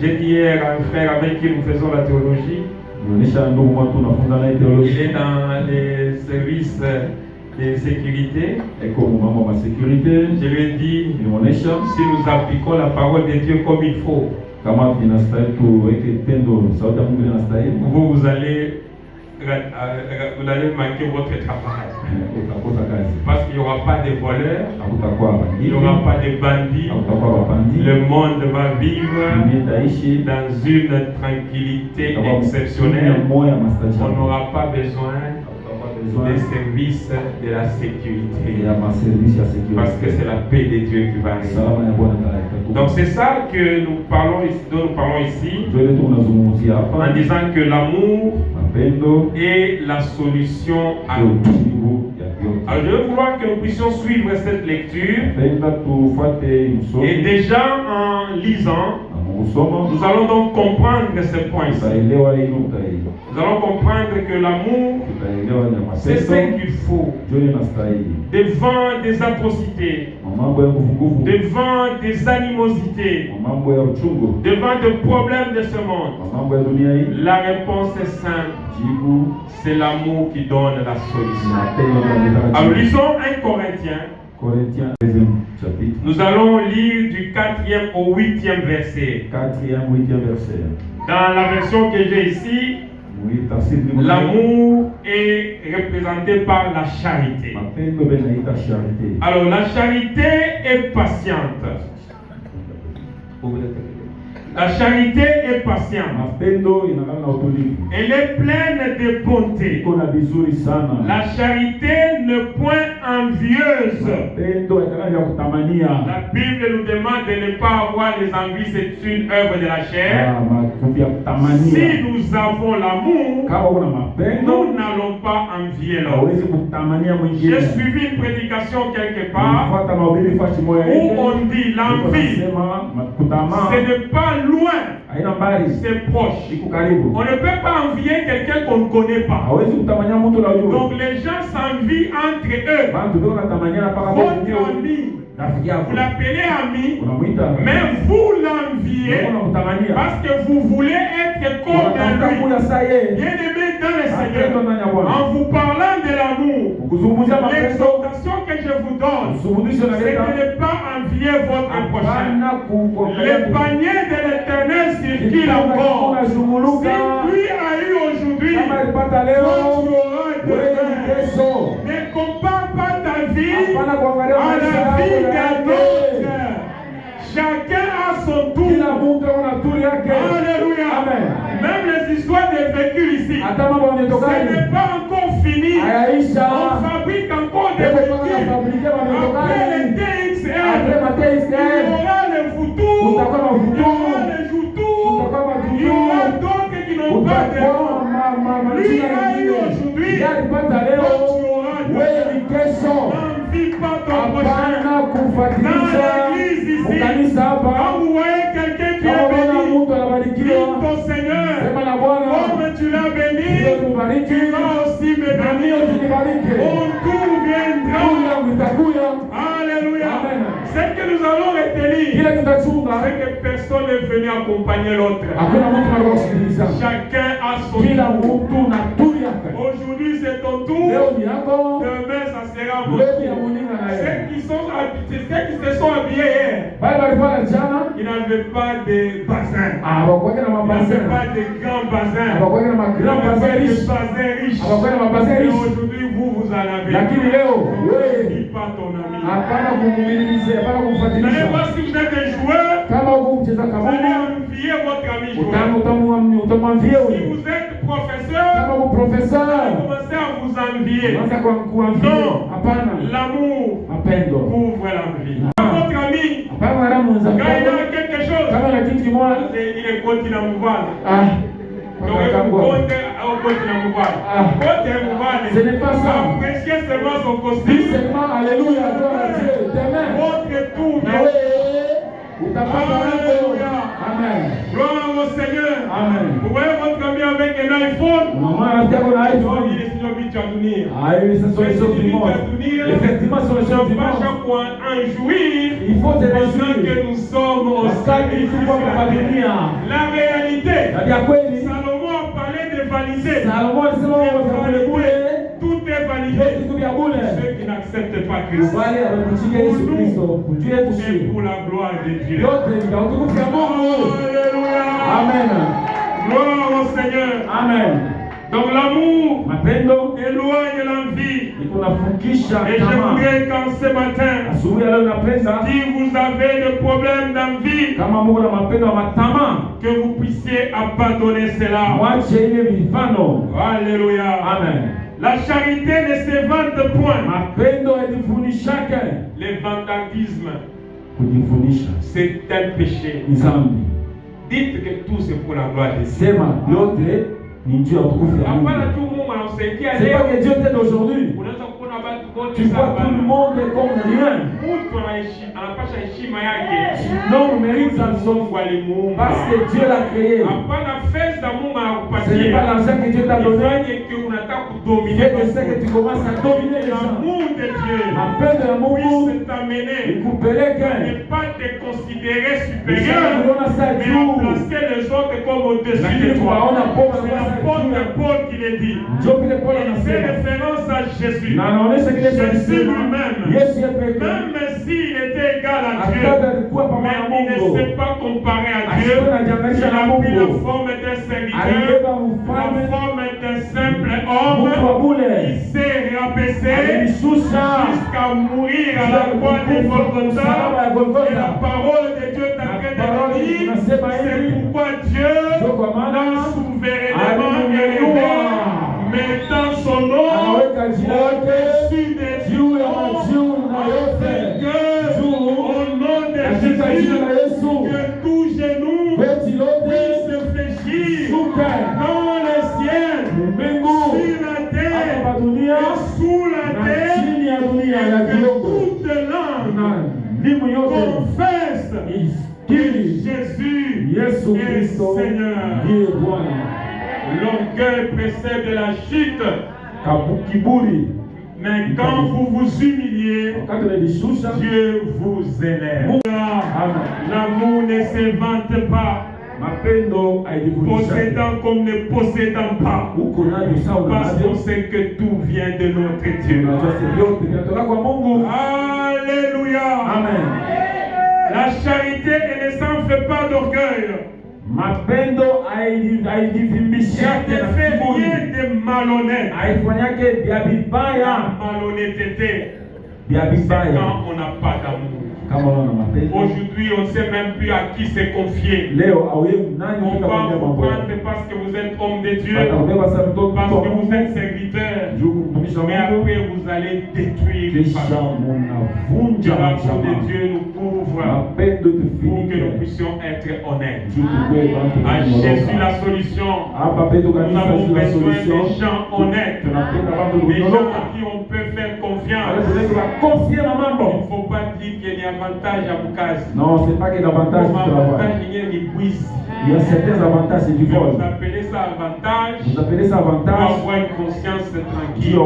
J'ai dit hier à un frère avec qui nous faisons la théologie, Nionyesha ndugu mwa tunafunza naye il teolojia. est dans les services de sécurité. Eko mambo ma sécurité. Je lui ai dit, Nionyesha si nous appliquons la parole de Dieu comme il faut, kama inastahili tuweke tendo sauti ya Mungu inastahili. vous allez manquer votre travail. Utakosa kazi. Parce qu'il n'y aura pas de voleurs, Hakutakuwa il banditi. n'y aura pas de bandits. Hakutakuwa wapandi. Le monde va vivre Dunia itaishi dans une tranquillité kama exceptionnelle. moya On mastaji. n'aura pas besoin des services de la sécurité. ya maservisi ya sécurité. Parce que c'est la paix de Dieu qui va arriver. Salama ya Bwana italeta. Donc c'est ça que nous parlons ici, dont nous parlons ici, Ndio ile tunazungumzia hapa. en disant que l'amour Mapendo est la solution à ndio tout. jibu ya vyote. Alors je veux vouloir que nous puissions suivre cette lecture. Penda tufuate msomo. Et déjà en lisant, Na kusoma nous allons donc comprendre ce point ici. tutaelewa hii nukta hii. Nous allons comprendre que l'amour, Tutaelewa ya c'est ce mapendo qu'il faut ndio inastahili. devant des atrocités, Mambo ya nguvu devant des animosités, mambo ya uchungu, devant des problèmes de ce monde. mambo ya dunia hii. La réponse est simple, Jibu c'est l'amour qui donne la solution. mapendo ndio Alors inaleta. lisons 1 Corinthiens. Corinthiens 13e chapitre, Nous allons lire du 4e au 8e verset. 4e 8e verset. Dans la version que j'ai ici, Oui, tafsiri ni l'amour est représenté par la charité. mapendo benaita charité. Alors la charité est patiente. La charité est patiente. Mapendo inakana na utulivu. Elle est pleine de bonté. Iko na vizuri sana. La charité ne point envieuse. Mapendo inakana ya kutamania. La Bible nous demande de ne pas avoir les envies, c'est une œuvre de la chair. Makundi ya kutamania. Si nous avons l'amour, Kama una mapendo, nous n'allons pas envier l'autre. hawezi kutamania mwingine. J'ai suivi une prédication quelque part Fuata mahubiri fashi moya où hivi. on dit l'envie, Kutama ce n'est pas loin, haina mbali. c'est proche. Iko karibu. On ne peut pas envier quelqu'un qu'on ne connaît pas. Hawezi kutamania mtu la ujue. Donc les gens s'envient entre eux. Bantu ndio wanatamania na paka Votre ami, rafiki yako. vous l'appelez ami, Unamuita. mais vous l'enviez Unamtamania. parce que vous voulez être comme Unataka lui. kuya saye. Bien-aimé dans le Mapendo Seigneur, ndani ya Bwana. en vous parlant de l'amour, Kuzungumzia mapendo. l'exhortation que je vous donne, Usuluhisho na c'est leta. de ne pas envier votre prochain. Hapana Le panier de l'éternel circule encore. Si lui a eu aujourd'hui, Kama alipata toi leo. tu auras Wewe ni demain. kesho. Ne compare pas ta vie Hapana kuangalia à maisha la yako vie na d'un yake. autre. Chacun a son Kila tour. mtu ana turi yake. Alléluia. Amen. Même les histoires de vécu ici, Hata mambo ce yametokana. n'est pas encore fini. Hayaisha. On fabrique encore des Ndipo véhicules. kama fabrike Après yametokana. les Après TXR, Matei il y aura les Foutours, Utakuwa na il y Foutours. aura les Joutours, Utakuwa il y aura Foutours. d'autres qui n'ont pas de nom. Lui a eu aujourd'hui, alipata leo. toi tu auras Wewe ni demain. kesho. N'envie pas ton prochain. Hapana kufuatilisha. Dans l'église ici, Ukanisa hapa. quand vous voyez quelqu'un qui Kama est unaona béni, mtu dis anabarikiwa. ton Seigneur, Sema na Bwana. comme tu l'as béni, Ndio tubariki. tu vas aussi me Na mimi bénir. usinibariki. Mon tour viendra. Mungu yangu itakuja. Alléluia. Amen. Ce que nous allons retenir, Kile tutachunga. c'est que personne n'est venu accompagner l'autre. Hakuna mtu anakusikiliza. Chacun a son Kila tour. mtu na turi yake. Aujourd'hui c'est ton tour. Leo ni yako. Demain ça sera mon Leo ni ya tour. mwingine na Ce yeye. qui qui se sont habillés hier, ils n'avaient pas de bassin. Ils n'avaient pas de grands bassins. Ils n'avaient pas de bassins riches. Et aujourd'hui, vous en avez. Dis pas ton ami. Vous n'allez pas si vous êtes un joueur, vous allez envier votre ami joueur. Si vous êtes professeur, vous allez commencer à vous envier. Non, l'amour couvre l'envie. Votre ami, quand il a quelque chose, il est contre la mouvance. Ce n'est pas ça. Appréciez seulement son costume. Dis seulement Alléluia, gloire à Dieu. Demain. Votre tour. Alléluia. Amen. Gloire au Seigneur. Amen. Vous voyez votre ami avec un iPhone. Il est sur le venir. Ce sont les choses du monde. Effectivement, ce sont les choses du monde. Chaque fois en jouir. Il faut te réjouir que nous sommes au service. La réalité. Salomon a parlé de vanité. Tout est vanité. Ceux qui n'acceptent pas Christ. Pour nous, c'est pour la gloire de Dieu. Alléluia. Amen. Gloire au Seigneur. Amen. Donc l'amour éloigne l'envie. Et je voudrais qu'en ce matin, si vous avez des problèmes d'envie, que vous puissiez abandonner cela. Alléluia. Amen. La charité ne se vante point. Le vandalisme, c'est un péché. Dites que tout c'est pour la gloire de Dieu. C'est pas que Dieu t'aide aujourd'hui. Tu vois tout le monde comme rien. Non, mérite sa son. Parce que Dieu l'a créé. Ce n'est pas l'argent que Dieu t'a donné. C'est que tu commences à dominer les gens. La paix de l'amour il couperait qu'un. Ne pas te considérer supérieur, mais à placer les autres comme au-dessus de toi. C'est l'apôtre Paul qui le dit. Il fait référence à Jésus. Jésus lui-même, même s'il était égal à Dieu, mais il ne s'est pas comparé à Dieu. Il a pris la forme d'un serviteur, la forme d'un simple homme. Il s'est rabaissé jusqu'à mourir à la croix de Golgotha. Et la parole de Dieu est en train de dire, c'est pourquoi Dieu, dans souverainement élevé, mettant son nom au-dessus des dieux, afin que au nom de Jésus, que tout genou puisse se fléchir dans le ciel, sur la terre et sous la terre, et que toute langue confesse que Jésus est Seigneur. L'orgueil précède la chute. Mais quand vous vous humiliez, Dieu vous élève. L'amour ne se vante pas, possédant comme ne possédant pas, parce qu'on sait que tout vient de notre Dieu. Alléluia. Amen. La charité ne s'en fait pas d'orgueil. Il ne fait rien de malhonnête. La malhonnêteté, c'est quand on n'a pas d'amour. Aujourd'hui, on ne sait même plus à qui se confier. On va vous prendre parce que vous êtes homme de Dieu, parce que vous êtes serviteur. Mais après, vous allez détruire les familles. L'amour de Dieu nous couvre pour que nous puissions être honnêtes. À Jésus la solution. Nous avons besoin de gens honnêtes, des gens à qui on peut faire confiance. Il ne faut pas dire qu'il y a avantage à Bukazi. Non, c'est pas qu'il y a avantage du travail. Il y a certains avantages du vol. Vous appelez ça avantage. Vous appelez ça avantage. Pour avoir une conscience tranquille.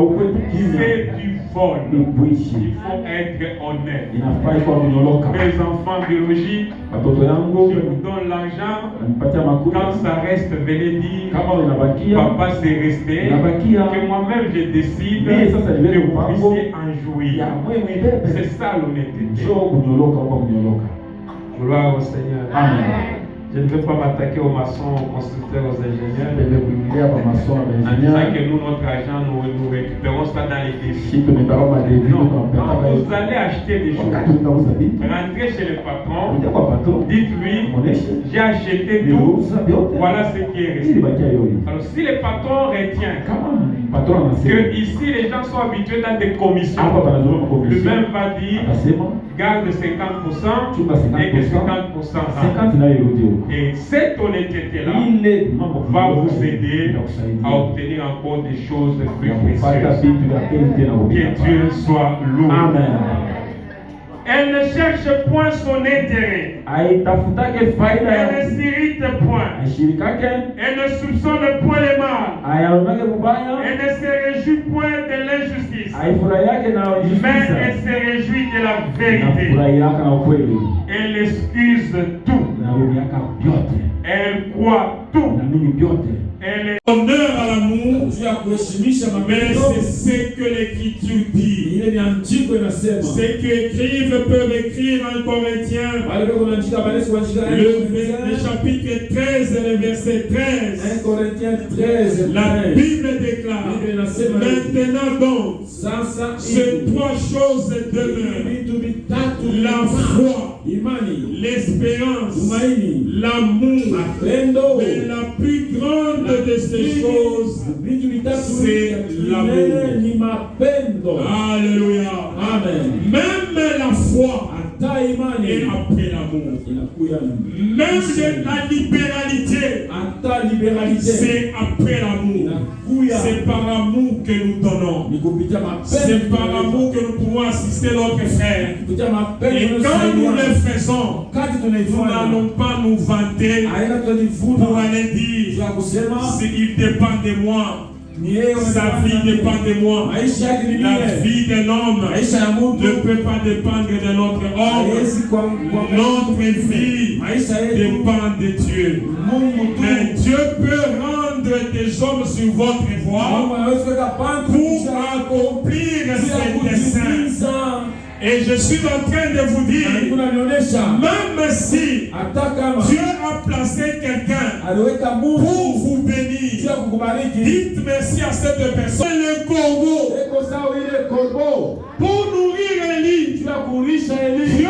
C'est du vole. Nikuishi. Il faut être honnête. Inafai kwa kunyoloka. Mes enfants biologiques, Watoto je yangu vous donne l'argent. nipatia makuta. Quand ça reste, venez dire, Kama unabakia papa c'est resté. unabakia Que moi-même je décide Mimi sasa que nibebe vous mpango puissiez en jouir. ya mwewe bebe. C'est ça l'honnêteté. Njoo kunyoloka kwa kunyoloka. Gloire au Seigneur. Amen. Je ne vais pas m'attaquer aux maçons, aux constructeurs, aux ingénieurs. Mbele kuingilia kwa masomo ya En disant engineer. que nous, notre argent, nous récupérons ça dans les défis. Kitu nitaomba David Non, tunampeleka quand vous allez acheter des wakati choses, utauza vitu. rentrez chez le patron, Kuja kwa patron. dites-lui, Muoneshe. j'ai acheté tout, Niliuza vyote. voilà ce qui est Ili resté. bakia yoyo. Alors si le patron retient Kama patron que anasema ici les gens sont habitués dans des commissions, hapa panazuru makomisi. lui-même va dire, Atasema garde 50% chunga et que 50%. 50% 50 nayo irudi huko. Et cette honnêteté-là Ile mambo va kidogo vous aider itakusaidia. à obtenir encore des choses plus Ya kupata précieuses. vitu vya pili tena Que kupita. Dieu soit loué. Amen. Elle ne cherche point son intérêt. Aitafutake faida Elle ne ya s'irrite point. ashirikake, Elle ne soupçonne point le mal. ayaonake mubaya, Elle ne se réjouit point de l'injustice. aifurahiake na Mais injustice, elle se réjouit de la vérité. nafurahiaka na ukweli, Elle excuse tout. narudiaka vyote, Elle croit tout. naamini vyote. Elle est honneur à l'amour. Ya kuheshimisha Mais mapendo, c'est ce que l'Écriture dit. ile ni andiko inasema. C'est qu'écrivent peuvent écrire en Corinthiens. Wale kuandika Yesu kuandika Le chapitre 13 et le verset 13. 1 Corinthiens 13. La Bible déclare. Bible inasema Maintenant donc, sasa ces trois choses demeurent. vitu vitatu: La foi, imani, l'espérance, tumaini, l'amour. mapendo. Mais la plus grande de ces choses, Vitu vitatu c'est l'amour. ni mapendo. Alléluia. Amen. Même la foi Hata imani est après l'amour. inakuya Même la libéralité, hata liberalite c'est après l'amour. inakuya C'est par amour que nous donnons. ni kupitia C'est par mapendo. amour que nous pouvons assister notre frère. Kupitia mapendo Et quand nous le faisons, kati nous tunaifanya n'allons pas nous vanter aina pour tunajivuna aller dire ya kusema il dépend de moi. ni yeye Sa vie dépend de moi. maisha yake ni La mie. vie d'un homme Maisha ya ne mtu peut pas dépendre de notre homme. haiwezi kwa Notre vie maisha yetu dépend de Dieu. Mungu tu. Mais Dieu peut rendre des hommes sur votre voie Mungu anaweza kuweka pantu pour accomplir ses desseins. Et je suis en train de vous dire, même si hata kama Dieu a placé quelqu'un aliweka pour Mungu vous bénir, ya kukubariki, dites merci à cette personne. Le corbeau eko sawa ile korbo pour nourrir Élie. ya kulisha Eli. Dieu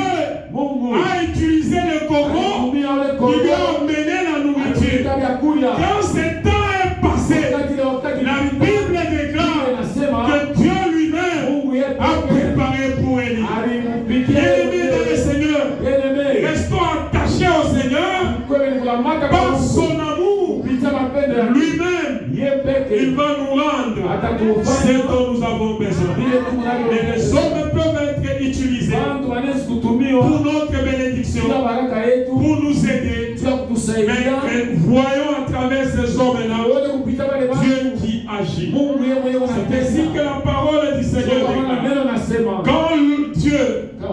Mungu a utilisé le corbeau alitumia ule qui lui a korbo amené la nourriture. alileta vyakula. Quand ce temps est passé, Wakati la Bible déclare inasema que Dieu lui-même Mungu yetu a préparé pour Élie. alimpikia Bien-aimés dans le Seigneur, Bien-aimé, restons attachés au Seigneur kweli ni kulamata kwa par Mungu. son amour. Kupitia mapendo ya Lui-même, yeye peke il va nous rendre ce dont nous avons besoin. Mais les hommes peuvent être utilisés Watu wanaweza kutumiwa pour notre bénédiction, kila baraka yetu pour nous aider. kila kutusaidia. Mais voyons à travers ces hommes-là Wote kupita wale watu Dieu qui agit. Mungu yeye mwenyewe C'est ainsi que anatenda. la parole du Seigneur Kwa maana déclare. neno nasema Quand Dieu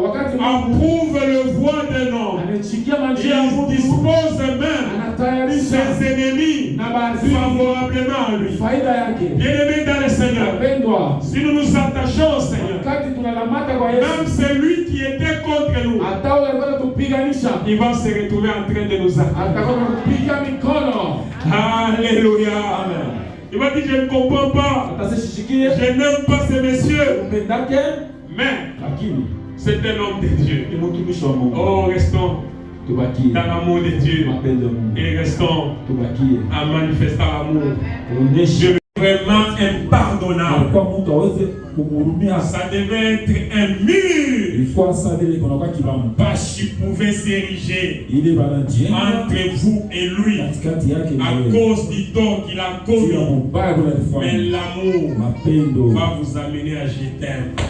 wakati Mungu approuve le voie d'un homme, anachikia manjia ya il Mungu, dispose même anatayarisha ses ennemis na baadhi favorablement à lui. faida yake. Bien-aimés dans le Seigneur, Wapendwa, si nous nous attachons au Seigneur, wakati tunalamata kwa Yesu, même celui qui était contre nous, hata wale walikuwa tupiganisha il va se retrouver en train de nous attendre. atakuwa kupiga mikono. Alléluia. Il va dire, je ne comprends pas, Atasishikie je n'aime pas ces messieurs, upendake, mais lakini c'est un homme de Dieu. ni mtumishi wa Mungu. Oh, restons Tubakie dans l'amour de Dieu mapendo ya Mungu, et restons tubakie en manifestant l'amour. tuonyeshe Dieu est vraiment impardonnable. kwa mtu aweze kumhurumia. Ça devait être un mur Ilikuwa sasa vile kuna kwa kibamba qui pouvait s'ériger ile banajenga entre vous et lui katikati yake na à wewe. cause du tort qu'il a Kila commis. mubaya kuna Mais alifanya l'amour mapendo va vous amener à jeter un pont.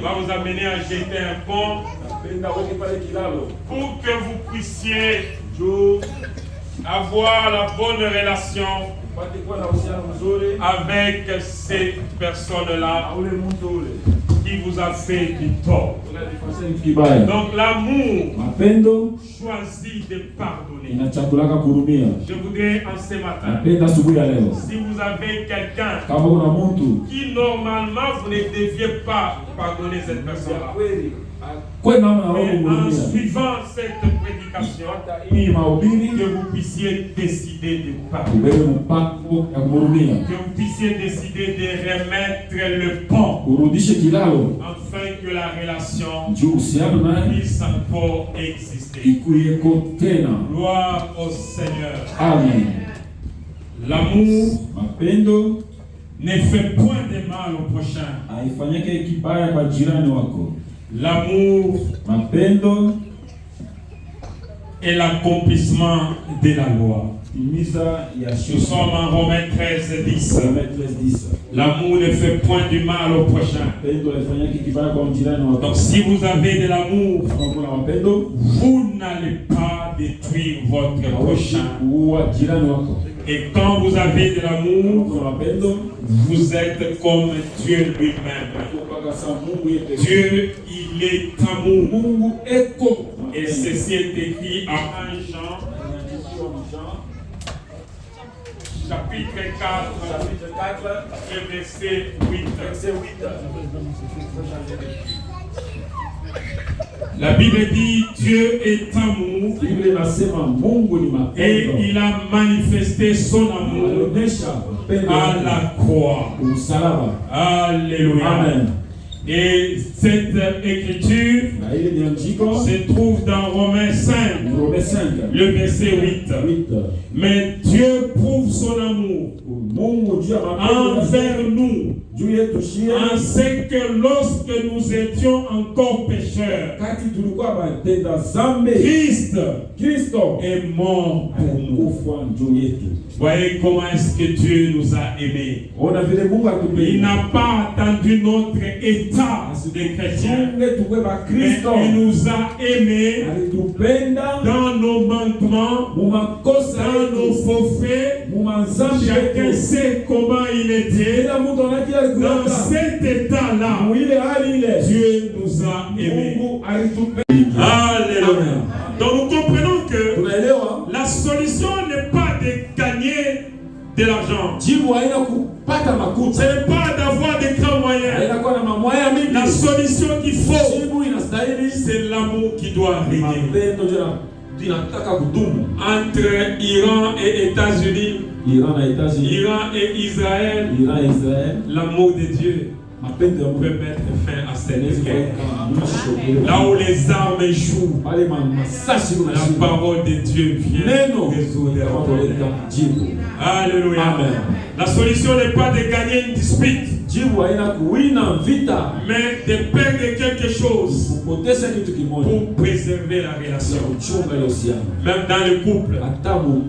Va vous amener à jeter un pont pour que vous puissiez avoir la bonne relation avec ces personnes-là qui vous a fait du tort. Donc l'amour choisit de pardonner. Je voudrais en ce matin, si vous avez quelqu'un qui normalement vous ne deviez pas pardonner cette personne-là, mais en suivant cette prédication, que vous puissiez décider de pardonner, que vous puissiez décider de remettre le pont, afin que la relation puisse encore exister. Gloire au Seigneur. Amen. L'amour ne fait point de mal au prochain. L'amour est l'accomplissement de la loi. Nous sommes en Romains 13, 10. L'amour ne fait point du mal au prochain. Donc si vous avez de l'amour, vous n'allez pas détruire votre prochain. Et quand vous avez de l'amour, vous êtes comme Dieu lui-même. Dieu, il est amour. Et ceci est écrit à 1 Jean, chapitre 4, et verset 8. La Bible dit Dieu est amour et il a manifesté son amour à la croix. Alléluia. Amen. Et cette écriture se trouve dans Romains 5, le verset 8. Mais Dieu prouve son amour envers nous, en ce que lorsque nous étions encore pécheurs, Christ est mort pour nous. Voyez comment est-ce que Dieu nous a aimés. Il n'a pas attendu notre état de chrétien, mais il nous a aimés dans nos manquements, dans nos faux faits. Chacun sait comment il était. Dans cet état-là, Dieu nous a aimés. Alléluia. Donc nous comprenons que la solution n'est pas de gagner de l'argent. Ce n'est pas d'avoir des grands moyens. La solution qu'il faut, c'est l'amour qui doit régner. Entre Iran et États-Unis, Iran et Israël, l'amour de Dieu peut mettre fin à cette guerre. Là où les armes échouent, la parole de Dieu vient résoudre les problèmes. Alléluia. Amen. La solution n'est pas de gagner une dispute, mais de perdre quelque chose pour préserver la relation. Même dans le couple,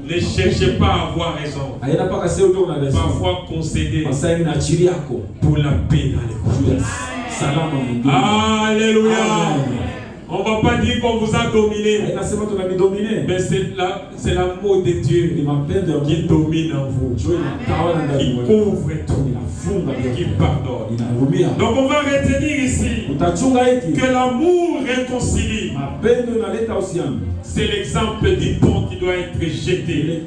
ne cherchez pas à avoir raison. Parfois concéder pour la paix dans le couple. Alléluia. On ne va pas dire qu'on vous a dominé, mais c'est l'amour de Dieu qui domine en vous, qui couvre tout, qui pardonne. Donc on va retenir ici que l'amour réconcilie. C'est l'exemple du pont qui doit être jeté.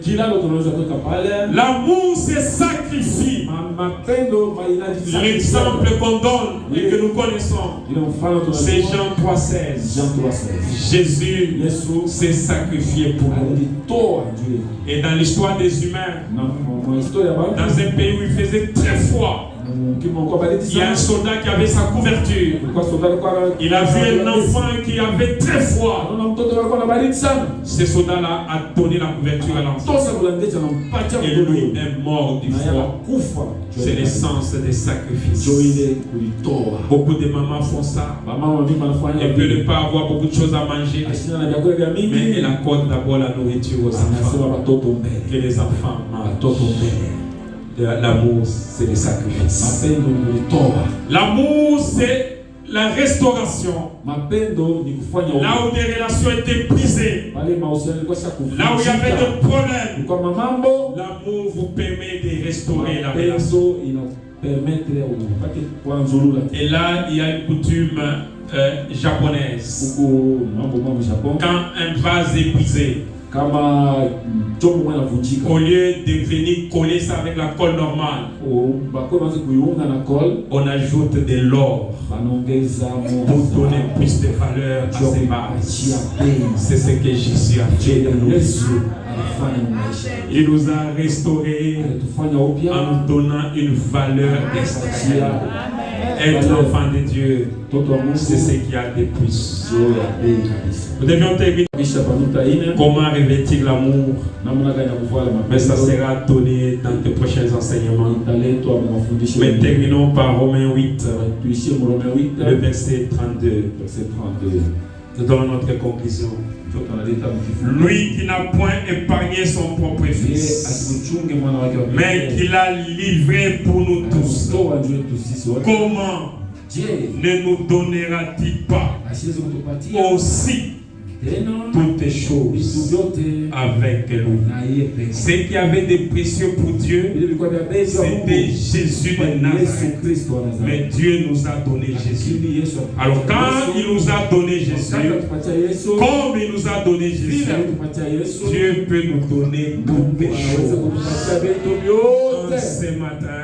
L'amour se sacrifie. L'exemple qu'on donne et que nous connaissons, c'est Jean 3,16. Jésus s'est sacrifié pour nous. Et dans l'histoire des humains, dans un pays où il faisait très froid, il y a un soldat qui avait sa couverture. Il a vu un enfant qui avait très froid. Ce soldat-là a donné la couverture à l'enfant. Et lui est mort du froid. C'est l'essence des sacrifices. Beaucoup de mamans font ça. Elles ne peuvent pas avoir beaucoup de choses à manger, mais elles accordent d'abord la nourriture aux enfants. Que les enfants mangent. L'amour, c'est le sacrifice. L'amour, c'est la restauration, là où des relations étaient brisées, là où il y avait des problèmes, l'amour vous permet de restaurer la relation. Et là, il y a une coutume japonaise. Quand un vase est brisé, au lieu de venir coller ça avec la colle normale, on ajoute de l'or pour donner plus de valeur à ces vases. C'est ce que Jésus a fait dans nos vies. Il nous a restaurés en nous donnant une valeur extraordinaire. Être enfant de Dieu, c'est ce qu'il y a de plus. Nous devions terminer. Comment revêtir l'amour? Mais ça sera donné dans tes prochains enseignements. Mais terminons par Romains 8, le verset 32. Nous donnons notre conclusion. Lui qui n'a point épargné son propre fils, mais qui l'a livré pour nous tous, comment ne nous donnera-t-il pas aussi toutes choses avec lui? Ce qui avait des précieux pour Dieu, c'était Jésus de Nazareth. Mais Dieu nous a donné Jésus. Alors quand il nous a donné Jésus, comme il nous a donné Jésus, Dieu peut nous donner toutes les choses. Ce matin,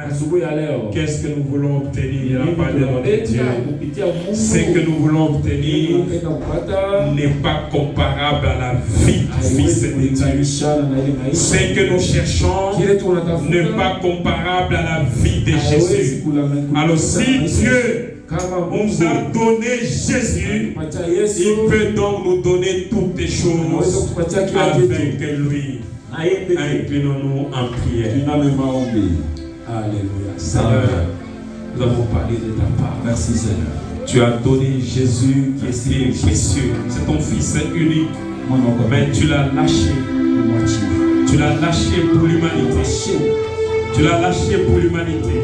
qu'est-ce que nous voulons obtenir de la part de notre Dieu? Ce que nous voulons obtenir n'est pas comparable à la vie du Fils de Dieu. Ce que nous cherchons n'est pas comparable à la vie de Jésus. Alors si Dieu nous a donné Jésus, il peut donc nous donner toutes les choses avec lui. Inclinons-nous en prière. Alléluia. Seigneur, nous avons parlé de ta part. Merci Seigneur. Tu as donné Jésus qui est précieux. C'est ton Fils unique. Mais tu l'as lâché. Tu l'as lâché pour l'humanité. Tu l'as lâché pour l'humanité.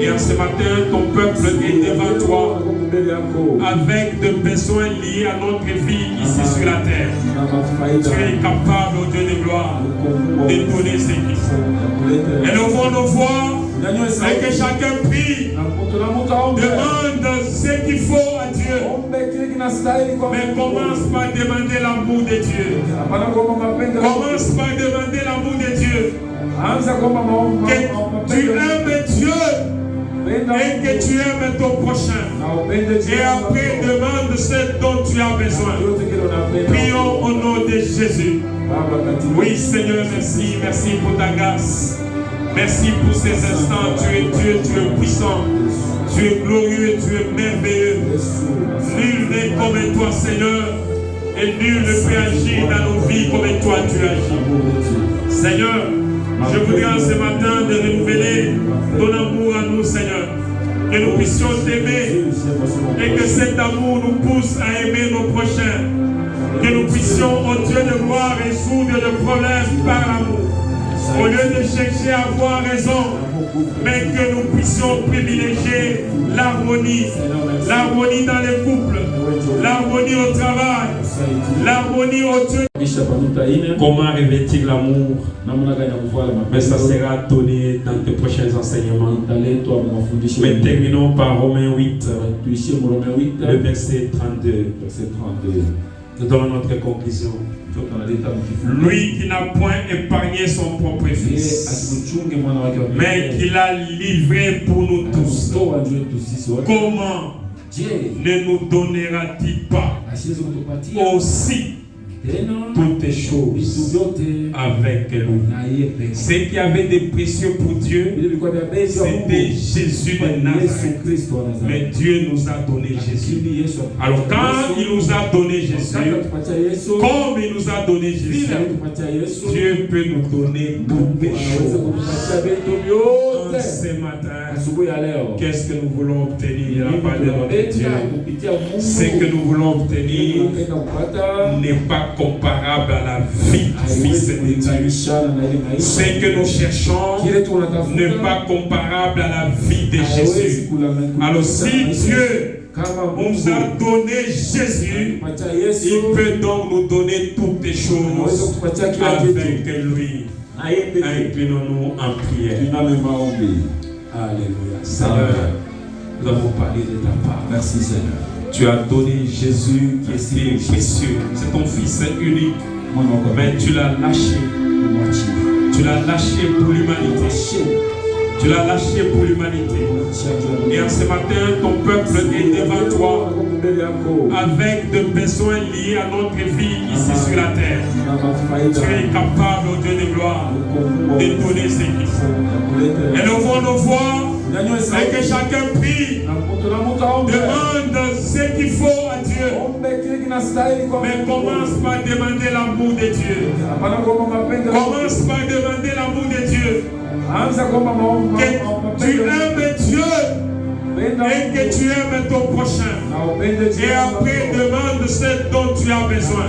Et en ce matin, ton peuple est devant toi avec des besoins liés à notre vie ici sur la terre. Tu es capable, ô Dieu de gloire, de donner ce qu'il faut. Élevons nos voix et que chacun prie. Demande ce qu'il faut à Dieu. Mais commence par demander l'amour de Dieu. Commence par demander l'amour de Dieu. Que tu aimes Dieu et que tu aimes ton prochain. Et après, demande ce dont tu as besoin. Prions au nom de Jésus. Oui, Seigneur, merci. Merci pour ta grâce. Merci pour ces instants. Tu es Dieu, tu es puissant. Tu es glorieux, tu es merveilleux. Nul n'est comme toi, Seigneur. Et nul ne peut agir dans nos vies comme toi tu agis. Seigneur, je voudrais en ce matin de renouveler ton amour à nous, Seigneur. Que nous puissions t'aimer et que cet amour nous pousse à aimer nos prochains. Que nous puissions, au Dieu de gloire, résoudre le problème par l'amour. Au lieu de chercher à avoir raison, mais que nous puissions privilégier l'harmonie. L'harmonie dans les couples, l'harmonie au travail, l'harmonie au Dieu. Comment revêtir l'amour? Mais ça sera donné dans tes prochains enseignements. Mais terminons par Romains 8, le verset 32. Nous donnons notre conclusion. Lui qui n'a point épargné son propre fils, mais qui l'a livré pour nous tous, comment ne nous donnera-t-il pas aussi toutes choses avec lui? Ce qui avait des précieux pour Dieu, c'était Jésus de Nazareth. Mais Dieu nous a donné Jésus. Alors quand il nous a donné Jésus, comme il nous a donné Jésus, Dieu peut nous donner toutes les choses. Ce matin, qu'est-ce que nous voulons obtenir de la part de notre Dieu? Ce que nous voulons obtenir n'est pas comparable à la vie du Fils de Dieu. Ce que nous cherchons n'est pas comparable à la vie de Jésus. Alors si Dieu nous a donné Jésus, il peut donc nous donner toutes les choses avec lui. Inclinons-nous en prière. Alléluia. Seigneur, nous avons parlé de ta part. Merci Seigneur. Tu as donné Jésus qui était précieux. C'est ton fils unique. Mais tu l'as lâché. Tu l'as lâché pour l'humanité. Tu l'as lâché pour l'humanité. Et en ce matin, ton peuple est devant toi avec des besoins liés à notre vie ici sur la terre. Tu es capable, au Dieu de gloire, de donner ce qu'il faut. Élevons nos voix et que chacun prie. Demande ce qu'il faut à Dieu. Mais commence par demander l'amour de Dieu. Commence par demander l'amour de Dieu. Que tu aimes Dieu et que tu aimes ton prochain. Et après, demande ce dont tu as besoin.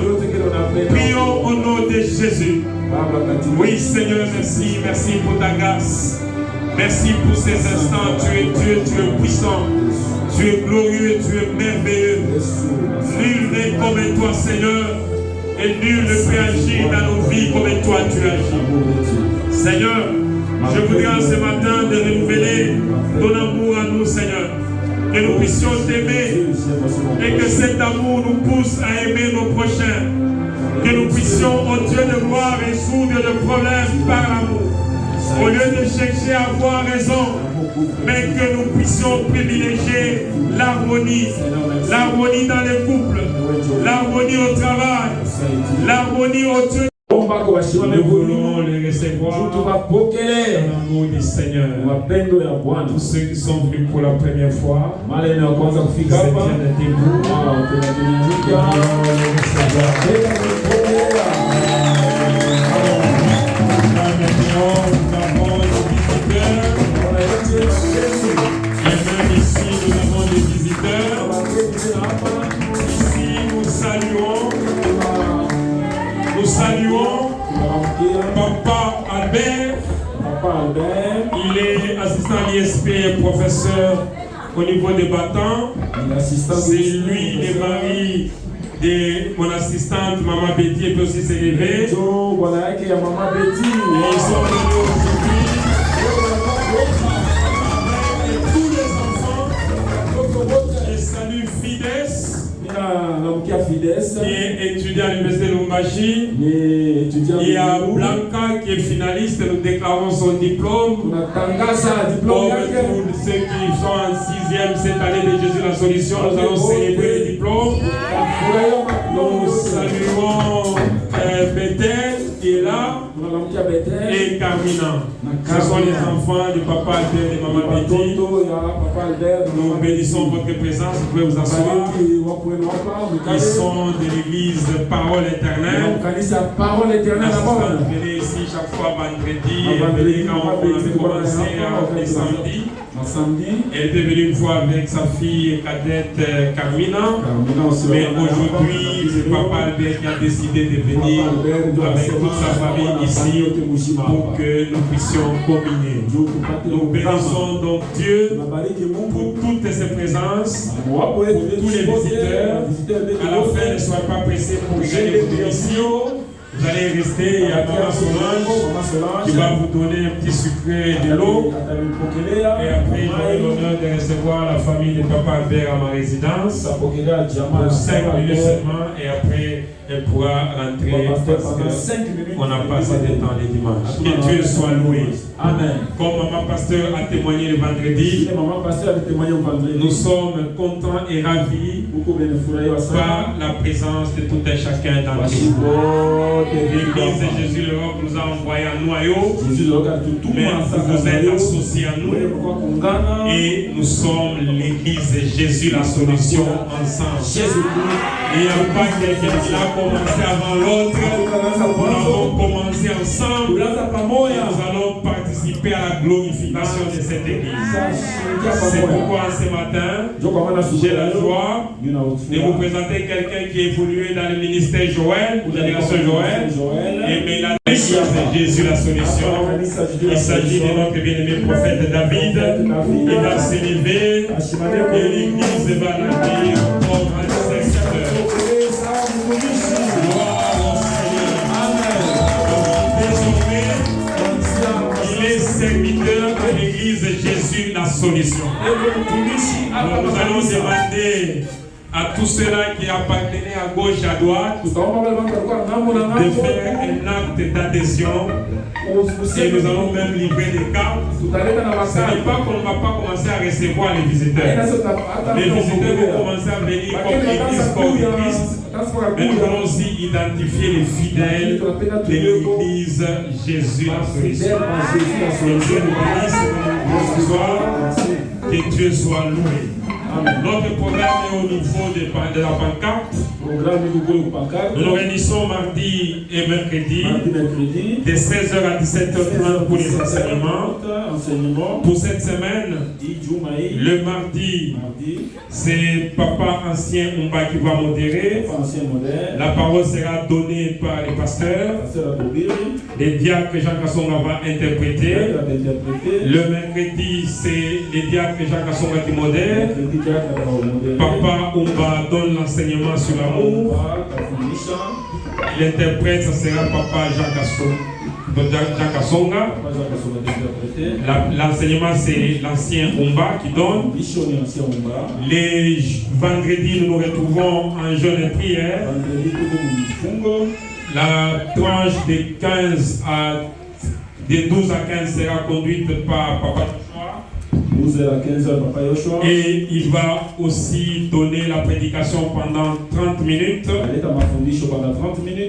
Prions au nom de Jésus. Oui, Seigneur, merci. Merci pour ta grâce. Merci pour ces instants. Tu es Dieu, tu es puissant. Tu es glorieux, tu es merveilleux. Nul n'est comme toi, Seigneur. Et nul ne peut agir dans nos vies comme toi tu agis. Seigneur, je voudrais ce matin de renouveler ton amour à nous, Seigneur. Que nous puissions t'aimer et que cet amour nous pousse à aimer nos prochains. Que nous puissions, au Dieu de gloire, résoudre le problème par l'amour. Au lieu de chercher à avoir raison, mais que nous puissions privilégier l'harmonie. L'harmonie dans les couples, l'harmonie au travail, l'harmonie au Dieu. Nous voulons les recevoir dans l'amour du Seigneur. Tous ceux qui sont venus pour la première fois, se tiennent debout. Et même ici, nous avons des visiteurs. Ici, nous saluons Papa Albert. Il est assistant à l'ISP et professeur au niveau des battants. C'est lui, le mari de mon assistante, Maman Betty, et peut aussi s'élever. Et ils sont venus aujourd'hui. Tous les enfants, je salue Fides, qui est étudiant à l'université de Lumbashi. Il y a Blanca qui est finaliste, nous déclarons son diplôme. Comme tous ceux qui sont en 6e cette année de Jésus la solution, nous allons célébrer le diplôme. Nous saluons Bethel qui est là et Carmina. Ce sont les enfants du papa Albert et de maman Betty. Nous bénissons votre présence, vous pouvez vous asseoir. Ils sont de l'église Parole Éternelle. Venez ici chaque fois vendredi. Venez quand on avait commencé le samedi. Elle était venue une fois avec sa fille cadette Carmina. Mais aujourd'hui, c'est papa Albert qui a décidé de venir avec toute sa famille ici pour que nous puissions communier. Nous bénissons donc Dieu pour toutes ces présences, pour tous les visiteurs. À la fin, ne soyez pas pressés pour gagner vos domiciles. Vous allez rester, il y a Maman Solange qui va vous donner un petit sucré de l'eau. Et après, j'aurai l'honneur de recevoir la famille de Papa Albert à ma résidence pour 5 minutes seulement. Et après, elle pourra rentrer parce qu'on a passé des temps les dimanches. Que Dieu soit loué. Amen. Comme Maman Pasteur a témoigné le vendredi, nous sommes contents et ravis par la présence de tout un chacun dans l'église. L'église de Jésus l'Europe nous a envoyé un noyau, mais vous êtes associés à nous et nous sommes l'église de Jésus la solution ensemble. Il n'y a pas quelqu'un qui l'a commencé avant l'autre, nous avons commencé ensemble et nous allons participer à la glorification de cette église. C'est pourquoi ce matin, j'ai la joie de vous présenter quelqu'un qui évoluait dans le ministère Joël, génération Joël, et mais il a décidé Jésus la solution. Il s'agit de notre bien-aimé prophète David. Il va s'élever et l'église va l'accueillir comme un serviteur. Désormais, il est serviteur de l'église Jésus la solution. Nous allons demander à tous ceux-là qui appartenaient à gauche, à droite, de faire un acte d'adhésion. Et nous allons même livrer des cartes. Ce n'est pas qu'on ne va pas commencer à recevoir les visiteurs. Les visiteurs vont commencer à venir comme l'église corps de Christ. Mais nous allons aussi identifier les fidèles de l'église Jésus la solution. Que Dieu nous bénisse ce soir. Que Dieu soit loué. Notre programme est au niveau de la pancarte. Nous nous réunissons mardi et mercredi de 16h à 17h30 pour les enseignements. Pour cette semaine, le mardi, c'est Papa Ancien Umba qui va modérer. La parole sera donnée par les pasteurs. Les diacres Jean Kassonga va interpréter. Le mercredi, c'est les diacres Jean Kassonga qui modèrent. Papa Umba donne l'enseignement sur l'amour. L'interprète, ça sera Papa Jean Kassonga. L'enseignement, c'est l'ancien Umba qui donne. Les vendredis, nous nous retrouvons en jeûne et prière. La tranche de 12 à 15 sera conduite par Papa Joshua. 12 à 15 heures, Papa Joshua. Et il va aussi donner la prédication pendant 30 minutes.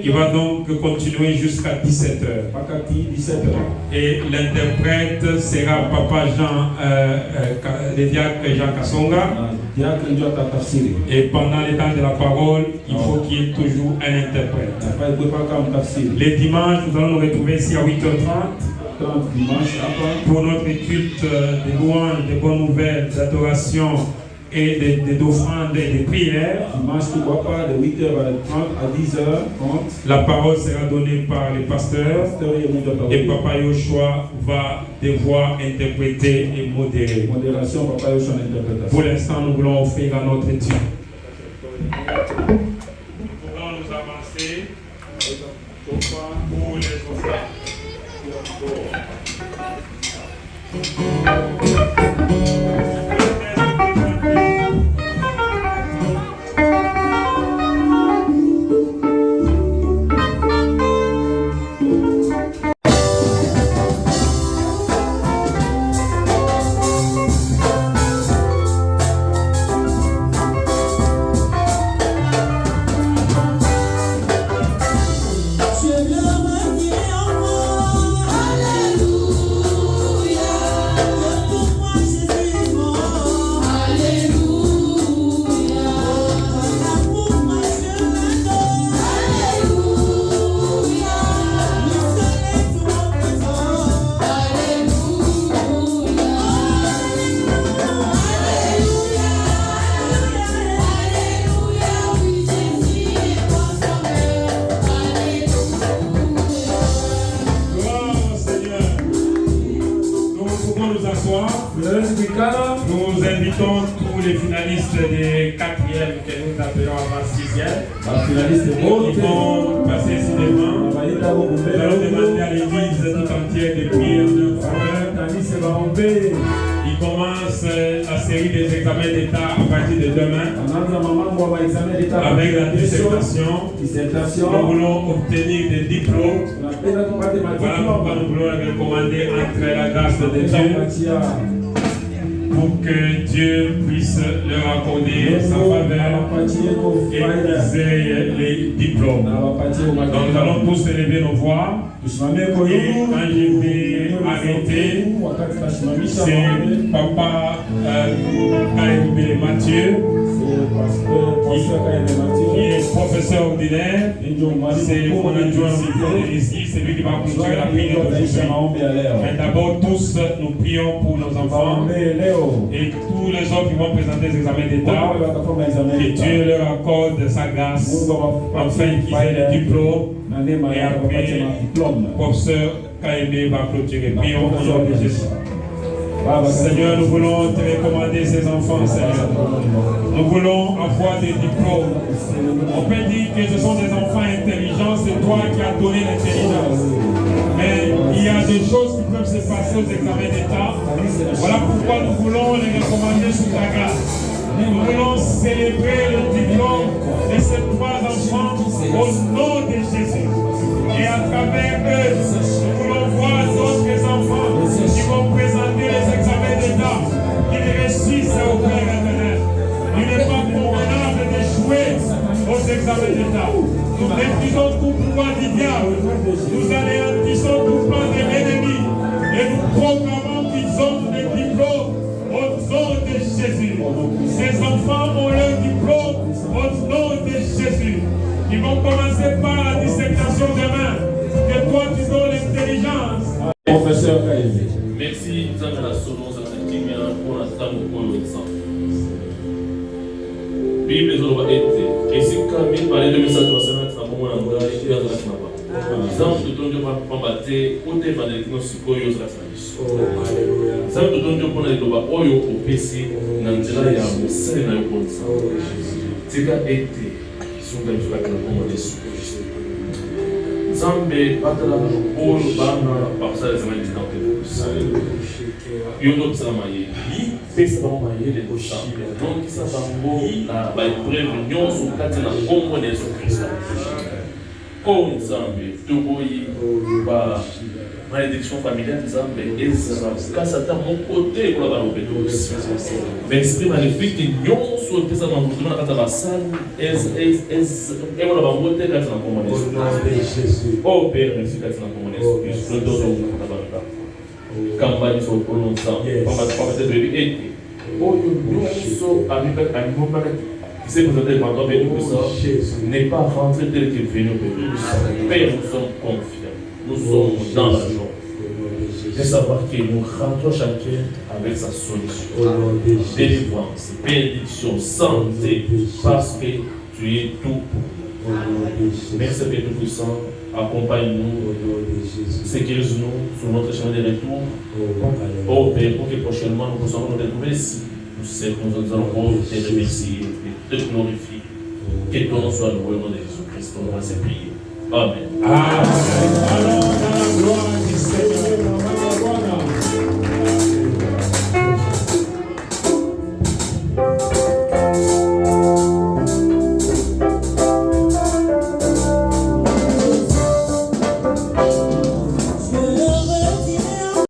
Il va donc continuer jusqu'à 17 heures. Et l'interprète sera Papa Jean, le diacre Jean Kassonga. Et pendant les temps de la parole, il faut qu'il y ait toujours un interprète. Les dimanches, nous allons nous retrouver ici à 8h30. Pour notre culte de louanges, de bonnes nouvelles, d'adoration et d'offrandes et de prières. De 8h30 à 10h30. La parole sera donnée par les pasteurs et Papa Yoshua va devoir interpréter et modérer. Modération, Papa Yoshua interprétation. Pour l'instant, nous voulons offrir à notre Dieu. Nous pouvons nous avancer pour les offrandes. Nous invitons tous les finalistes des 4e que nous appelons avant 6e. Ils vont passer ici devant. Nous allons demander à l'église tout entière de prier en faveur. Ils commencent la série des examens d'État à partir de demain. Avec la dissertation, nous voulons obtenir des diplômes. Voilà pourquoi nous voulons les recommander entre la grâce de Dieu, pour que Dieu puisse leur accorder sa faveur et qu'ils aient les diplômes. Donc nous allons tous élever nos voix. Et quand je vais arrêter, c'est Papa KMB Mathieu qui est professeur ordinaire, c'est mon adjoint ici, c'est lui qui va clôturer la prière d'aujourd'hui. Mais d'abord, tous nous prions pour nos enfants et tous les autres qui vont présenter des examens d'État, que Dieu leur accorde sa grâce afin qu'ils aient le diplôme. Et après, professeur Kaébé va clôturer. Prions au nom de Jésus. Seigneur, nous voulons te recommander ces enfants, Seigneur. Nous voulons avoir des diplômes. On peut dire que ce sont des enfants intelligents, c'est toi qui as donné l'intelligence. Mais il y a des choses qui peuvent se passer aux examens d'État. Voilà pourquoi nous voulons les recommander sous ta grâce. Nous voulons célébrer le diplôme de ces trois enfants au nom de Jésus. Et à travers eux, nous voulons voir d'autres enfants qui vont présenter les examens d'État, qu'ils réussissent au Père éternel. Il n'est pas convenable d'échouer aux examens d'État. Nous méprisons tout pouvoir du diable. Nous anéantissons tout plan de l'ennemi. Et nous proclamons qu'ils ont des diplômes au nom de Jésus. Ces enfants ont leur diplôme au nom de Jésus. Ils vont commencer par la dissertation demain. Que toi tu donnes l'intelligence. Professeur Kaïvé. Merci, nous avons la solo, ça fait qu'il y a pour l'instant pour le sang. Bible les autres été. Et si Camille parlait de message de la semaine, ça va me l'envoyer et à la semaine. Nous avons tout le temps pour combattre, au départ de nos supérieurs à la semaine. Nous avons tout le temps pour les globaux au PC, dans le temps, il y a un seul dans le monde. C'est qu'à été. Sont dans le combat des supérieurs. Zambe batala olo bana baksa les amènes dans le yo no tsama ye bi pesa ba maye le koshi donc ça bango na ba prévention sur kati na kombo de Yesu Kristo ko Zambe toboyi ba malédiction familiale Zambe ezra kasa ta mon côté pour la barobeto mais esprit maléfique nyonso pesa na mutuna kata ba sal et voilà ba moté kati na kombo de Jésus. Oh Père, merci que tu m'as commandé. Je te donne au Tabaraka. Campagne sur le prononçant. Pas de bébé. Oh, nous sommes à mi-temps qui s'est présenté devant toi, mais nous n'est pas rentré tel qu'il est venu. Père, nous sommes confiants. Nous sommes dans la joie. De savoir que nous rentrons chacun avec sa solution. Délivrance, bénédiction, santé, parce que tu es tout pour nous. Merci Père Tout-Puissant, accompagne-nous, sécurise-nous sur notre chemin de retour. Oh Père, pour que prochainement nous puissions nous retrouver ici. Nous allons te remercier et te glorifier. Que ton nom soit loué au nom de Jésus-Christ. On va se prier. Amen. Amen.